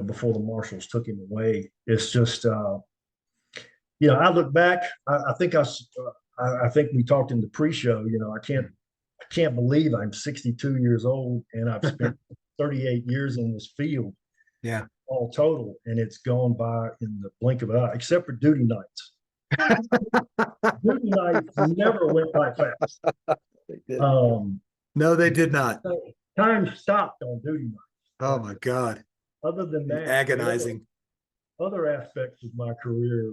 before the marshals took him away, it's just, I look back, I think we talked in the pre-show, I can't believe I'm 62 years old and I've spent 38 years in this field, Yeah. all total, and it's gone by in the blink of an eye, except for duty nights. Duty nights never went by fast. No, they did not. Time stopped on duty nights. Oh my God. Other than that, Agonizing. other aspects of my career,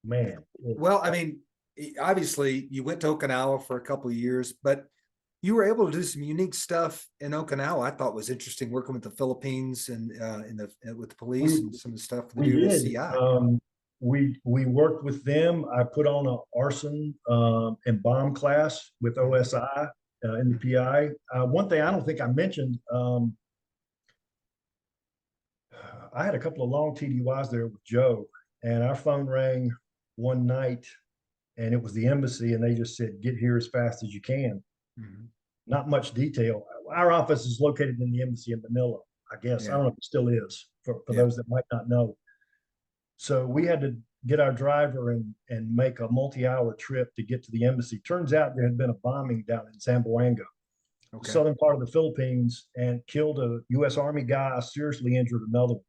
man. Well, I mean, obviously you went to Okinawa for a couple of years, but you were able to do some unique stuff in Okinawa. I thought was interesting, working with the Philippines and with the police and some of the stuff we with the did. NCI. We worked with them. I put on an arson and bomb class with OSI in the PI. One thing I don't think I mentioned, I had a couple of long TDYs there with Joe, and our phone rang one night, and it was the embassy, and they just said, "Get here as fast as you can." Mhm. Not much detail. Our office is located in the embassy in Manila, I guess. I Yeah. don't know if it still is, for Yeah. those that might not know. So we had to get our driver and make a multi-hour trip to get to the embassy. Turns out there had been a bombing down in Zamboanga, the Okay. southern part of the Philippines, and killed a U.S. Army guy, seriously injured another one.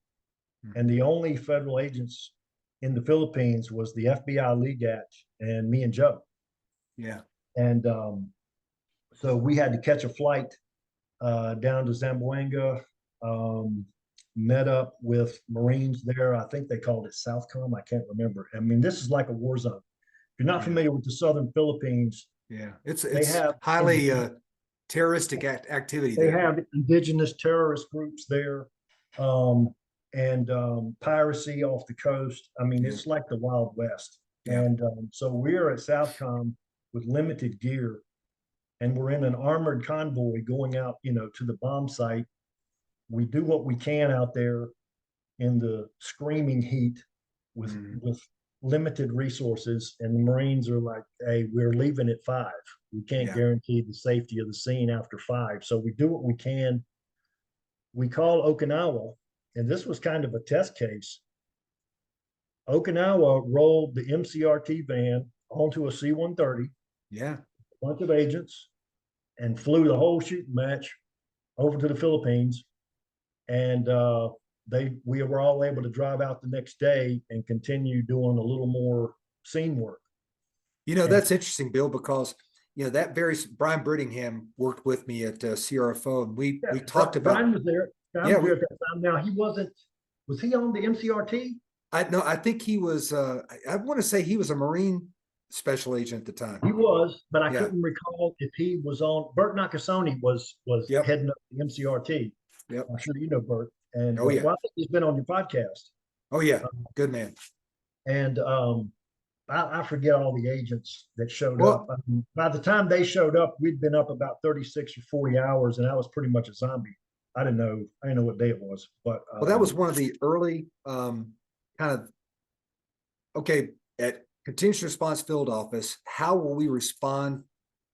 And the only federal agents in the Philippines was the FBI LEGAT and me and Joe. Yeah. And so we had to catch a flight down to Zamboanga, met up with Marines there. I think they called it Southcom. I can't remember. I mean, this is like a war zone. If you're not familiar with the southern Philippines, Yeah. It's have highly terroristic activity they there. have indigenous terrorist groups there. And piracy off the coast. I mean, Yeah. it's like the Wild West. Yeah. And so we're at Southcom with limited gear, and we're in an armored convoy going out, to the bomb site. We do what we can out there in the screaming heat with limited resources, and the Marines are like, "Hey, we're leaving at 5. We can't guarantee the safety of the scene after 5. So we do what we can." We call Okinawa, and this was kind of a test case. Okinawa rolled the MCRT van onto a C-130, Yeah. a bunch of agents, and flew the whole shooting match over to the Philippines. And we were all able to drive out the next day and continue doing a little more scene work. That's interesting, Bill, because that varies. Brian Brittingham worked with me at CRFO, and we talked about. Brian was there. Brian was there at that time. Now he wasn't. Was he on the MCRT? I think he was. I want to say he was a Marine special agent at the time. He was, but I couldn't recall if he was on. Bert Nakasone was heading up the MCRT. Yep. I'm sure you know Bert. And I think he's been on your podcast. Oh yeah, good man. And I forget all the agents that showed up. By the time they showed up, we'd been up about 36 or 40 hours, and I was pretty much a zombie. I didn't know what day it was, but that was one of the early at continuous response field office. How will we respond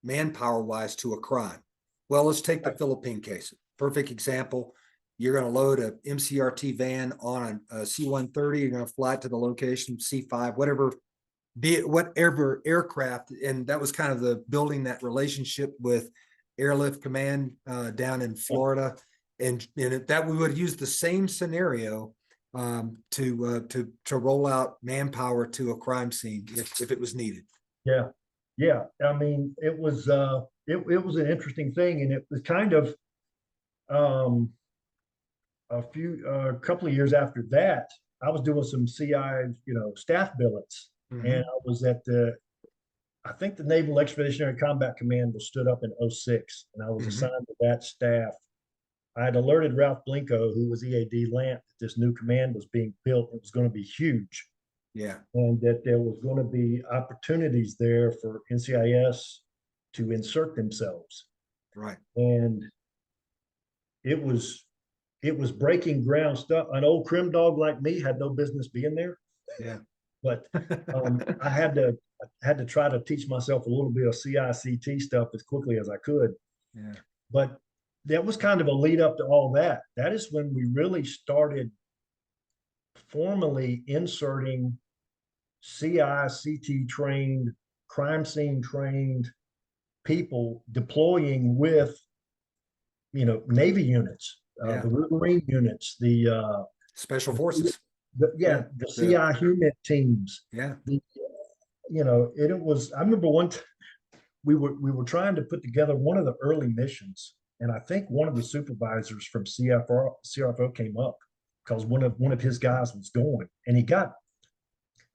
manpower wise to a crime? Well, let's take the Philippine case. Perfect example. You're going to load a MCRT van on a C-130. You're going to fly it to the location, C-5, whatever aircraft. And that was kind of the building that relationship with Airlift Command down in Florida. And that we would use the same scenario to roll out manpower to a crime scene if it was needed. Yeah. I mean, it was it was an interesting thing, and it was kind of a couple of years after that, I was doing some CI, staff billets, and I was at I think the Naval Expeditionary Combat Command was stood up in 06, and I was assigned to that staff. I had alerted Ralph Blinko, who was EAD Lant, that this new command was being built. It was going to be huge. Yeah. And that there was going to be opportunities there for NCIS to insert themselves. Right. And it was breaking ground stuff. An old crim dog like me had no business being there. Yeah. But I had to try to teach myself a little bit of CICT stuff as quickly as I could. Yeah. But that was kind of a lead up to all that. That is when we really started formally inserting CICT trained, crime scene trained people deploying with, Navy units, Yeah. the Marine units, Special forces. the CI HUMIT teams. Yeah. It was. I remember we were trying to put together one of the early missions, and I think one of the supervisors from CFO came up because one of his guys was going, and he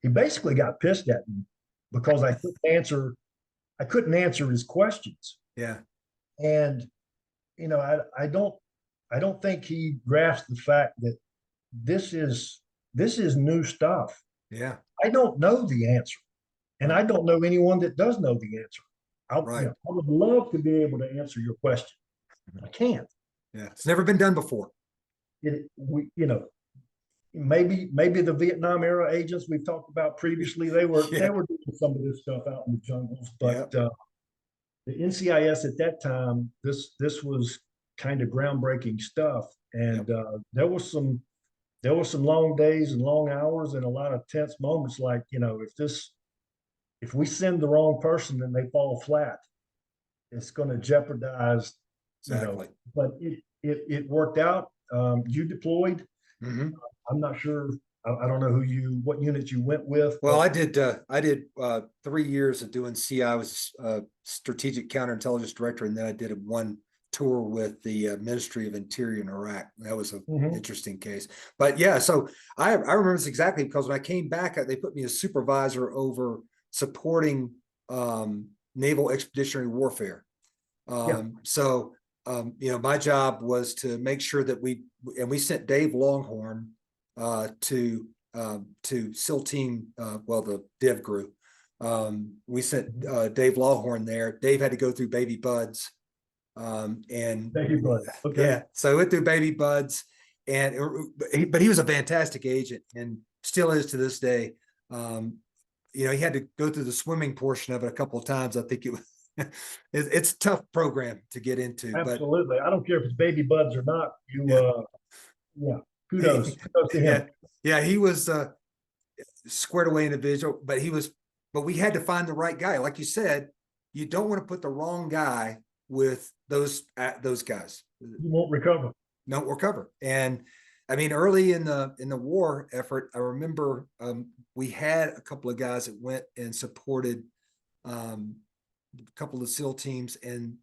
basically got pissed at me because I couldn't answer his questions. Yeah. And I don't think he grasped the fact that this is new stuff. Yeah. I don't know the answer, and I don't know anyone that does know the answer. Right. I would love to be able to answer your question. I can't. Yeah. It's never been done before. Maybe the Vietnam era agents we've talked about previously, they were doing some of this stuff out in the jungles, but the NCIS at that time, this was kind of groundbreaking stuff, and there was some long days and long hours and a lot of tense moments. Like, if we send the wrong person and they fall flat, it's going to jeopardize. Exactly. But it worked out. You deployed. Mm-hmm. I'm not sure. I don't know what unit you went with. Well, I did 3 years of doing CI. I was a strategic counterintelligence director, and then I did one tour with the Ministry of Interior in Iraq. That was an interesting case. But yeah, so I remember this exactly because when I came back, they put me as supervisor over supporting naval expeditionary warfare. So my job was to make sure that we sent Dave Longhorn to SEAL team, the Div group. We sent Dave Longhorn there. Dave had to go through baby buds. Baby buds. Okay. Yeah, so I went through baby buds, but he was a fantastic agent and still is to this day. He had to go through the swimming portion of it a couple of times. I think it was it's a tough program to get into. Absolutely. I don't care if it's baby buds or not. Kudos to him. Yeah, he was a squared away individual, but we had to find the right guy. Like you said, you don't want to put the wrong guy with those guys. You won't recover. No recover. And I mean, early in the war effort, I remember we had a couple of guys that went and supported a couple of SEAL teams, and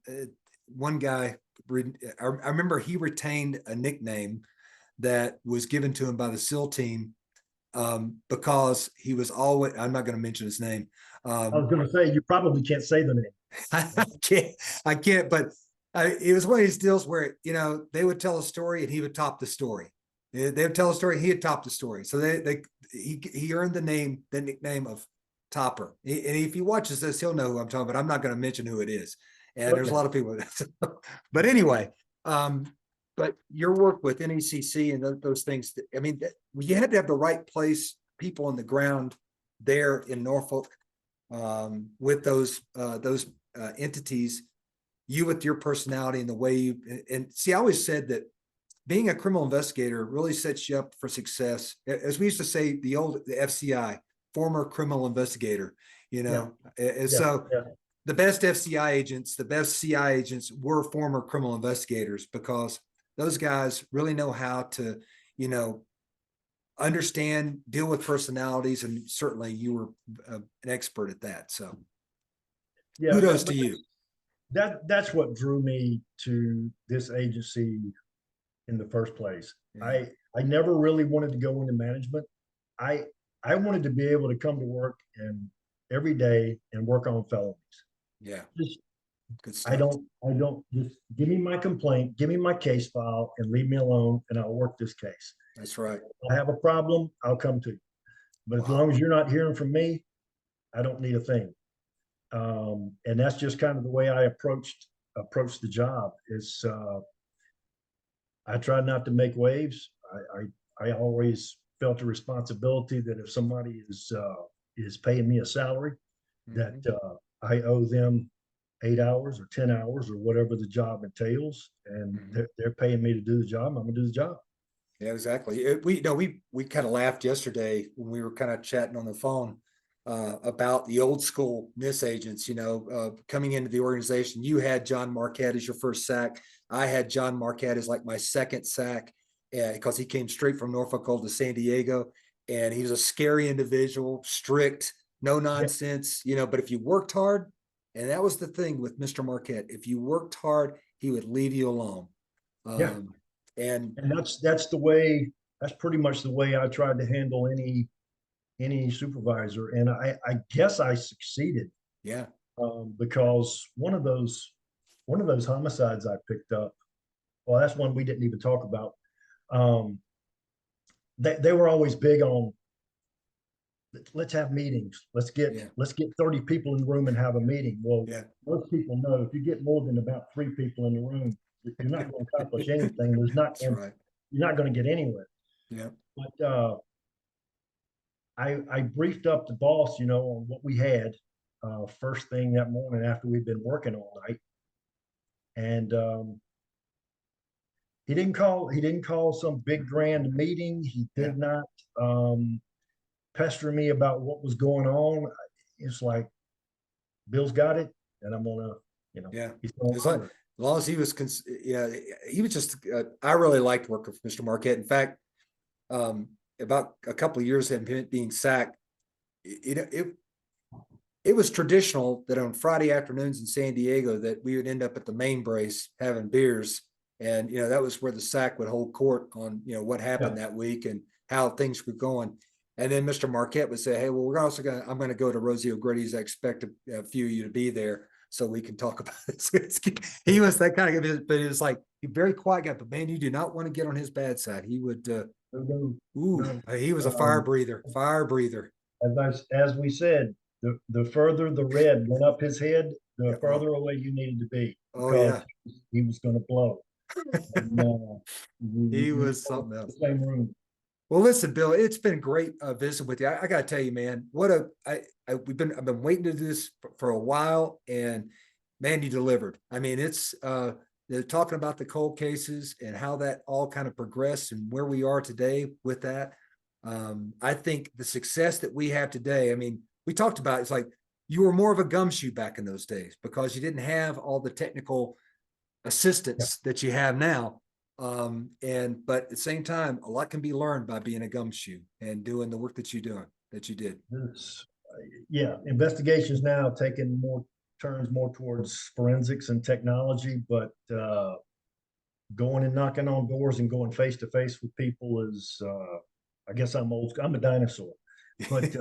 one guy, I remember he retained a nickname that was given to him by the SEAL team because he was always, I'm not going to mention his name. I was going to say, you probably can't say the name. I can't, but it was one of these deals where, they would tell a story and he would top the story. They would tell a story, he would top the story. So he earned the nickname of Topper. And if he watches this, he'll know who I'm talking about. I'm not going to mention who it is. And there's a lot of people. But anyway, but your work with NECC and those things, you had to have the right people on the ground there in Norfolk with those entities, you with your personality and the way you, and see, I always said that being a criminal investigator really sets you up for success. As we used to say, the FCI, former criminal investigator, the best FCI agents, the best CI agents were former criminal investigators because those guys really know how to, understand, deal with personalities, and certainly you were an expert at that. So kudos to you. That's what drew me to this agency in the first place. Yeah. I never really wanted to go into management. I wanted to be able to come to work every day and work on felonies. Yeah. Good stuff. I don't just give me my complaint, give me my case file, and leave me alone, and I'll work this case. That's right. If I have a problem, I'll come to you. But as long as you're not hearing from me, I don't need a thing. And that's just kind of the way I approached the job. I tried not to make waves. I always felt a responsibility that if somebody is paying me a salary, that I owe them 8 hours or 10 hours or whatever the job entails, and they're paying me to do the job. I'm gonna do the job. Yeah, exactly. We kind of laughed yesterday when we were kind of chatting on the phone about the old school NIS agents, coming into the organization. You had John Marquette as your first sack. I had John Marquette as like my second sack because he came straight from Norfolk to San Diego, and he was a scary individual, strict, no nonsense, but if you worked hard, and that was the thing with Mr. Marquette, if you worked hard, he would leave you alone. Yeah. And that's pretty much the way I tried to handle any supervisor. And I guess I succeeded. Yeah. Because one of those homicides I picked up, well, that's one we didn't even talk about. They were always big on, let's have meetings. Let's get 30 people in the room and have a meeting. Well, most people know if you get more than about 3 people in the room, you're not going to accomplish anything. You're not going to get anywhere. Yeah. But I briefed up the boss, on what we had first thing that morning after we'd been working all night. And he didn't call some big grand meeting. He did not pester me about what was going on. It's like, Bill's got it, and I'm gonna, he's gonna as long as he was, he was just. I really liked working with Mr. Marquette. In fact, about a couple of years of him being sacked, it was traditional that on Friday afternoons in San Diego that we would end up at the main brace having beers, and that was where the sack would hold court on what happened that week and how things were going. And then Mr. Marquette would say, "Hey, well, I'm going to go to Rosie O'Grady's. I expect a few of you to be there so we can talk about it." He was that kind of guy, but it was like a very quiet guy. But man, you do not want to get on his bad side. He would, he was a fire breather. As we said, the further the red went up his head, the further away you needed to be. He was going to blow. And, he was something else. Same room. Well, listen, Bill, it's been great visiting with you. I got to tell you, man, I've been waiting to do this for a while, and man, you delivered. I mean, it's they're talking about the cold cases and how that all kind of progressed and where we are today with that. I think the success that we have today, I mean, we talked about, it's like you were more of a gumshoe back in those days because you didn't have all the technical assistance that you have now. But at the same time, a lot can be learned by being a gumshoe and doing the work that you did. Investigations now taking turns more towards forensics and technology, but going and knocking on doors and going face to face with people is, I guess I'm a dinosaur, but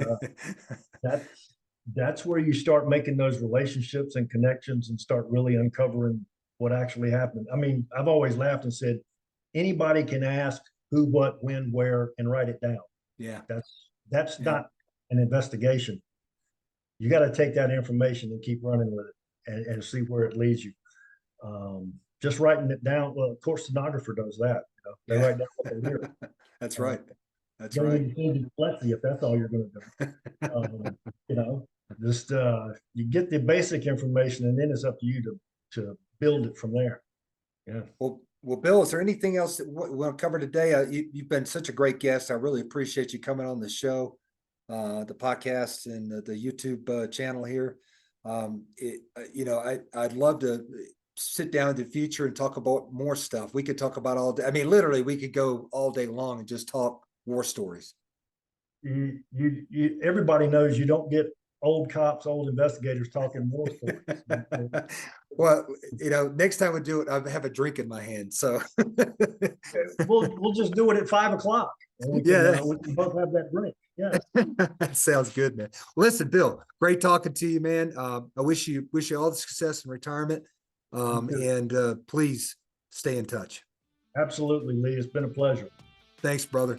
that's where you start making those relationships and connections and start really uncovering what actually happened. I mean, I've always laughed and said, anybody can ask who, what, when, where, and write it down. Yeah. That's not an investigation. You got to take that information and keep running with it and see where it leads you. Just writing it down. Well, of course, stenographer does that. They write down what they hear. That's right. That's right. right. You need dyslexia if that's all you're going to do. Just you get the basic information, and then it's up to you to build it from there. Yeah. Well, Bill, is there anything else that we want to cover today? You've been such a great guest. I really appreciate you coming on the show, the podcast, and the YouTube channel here. I'd love to sit down in the future and talk about more stuff. We could talk about all day. I mean, literally, we could go all day long and just talk war stories. Everybody knows you don't get old cops, old investigators talking war stories. Well, next time we do it, I have a drink in my hand. So we'll just do it at 5 o'clock. We can both have that drink. Yeah. That sounds good, man. Listen, Bill, great talking to you, man. I wish you all the success in retirement. And please stay in touch. Absolutely, Lee. It's been a pleasure. Thanks, brother.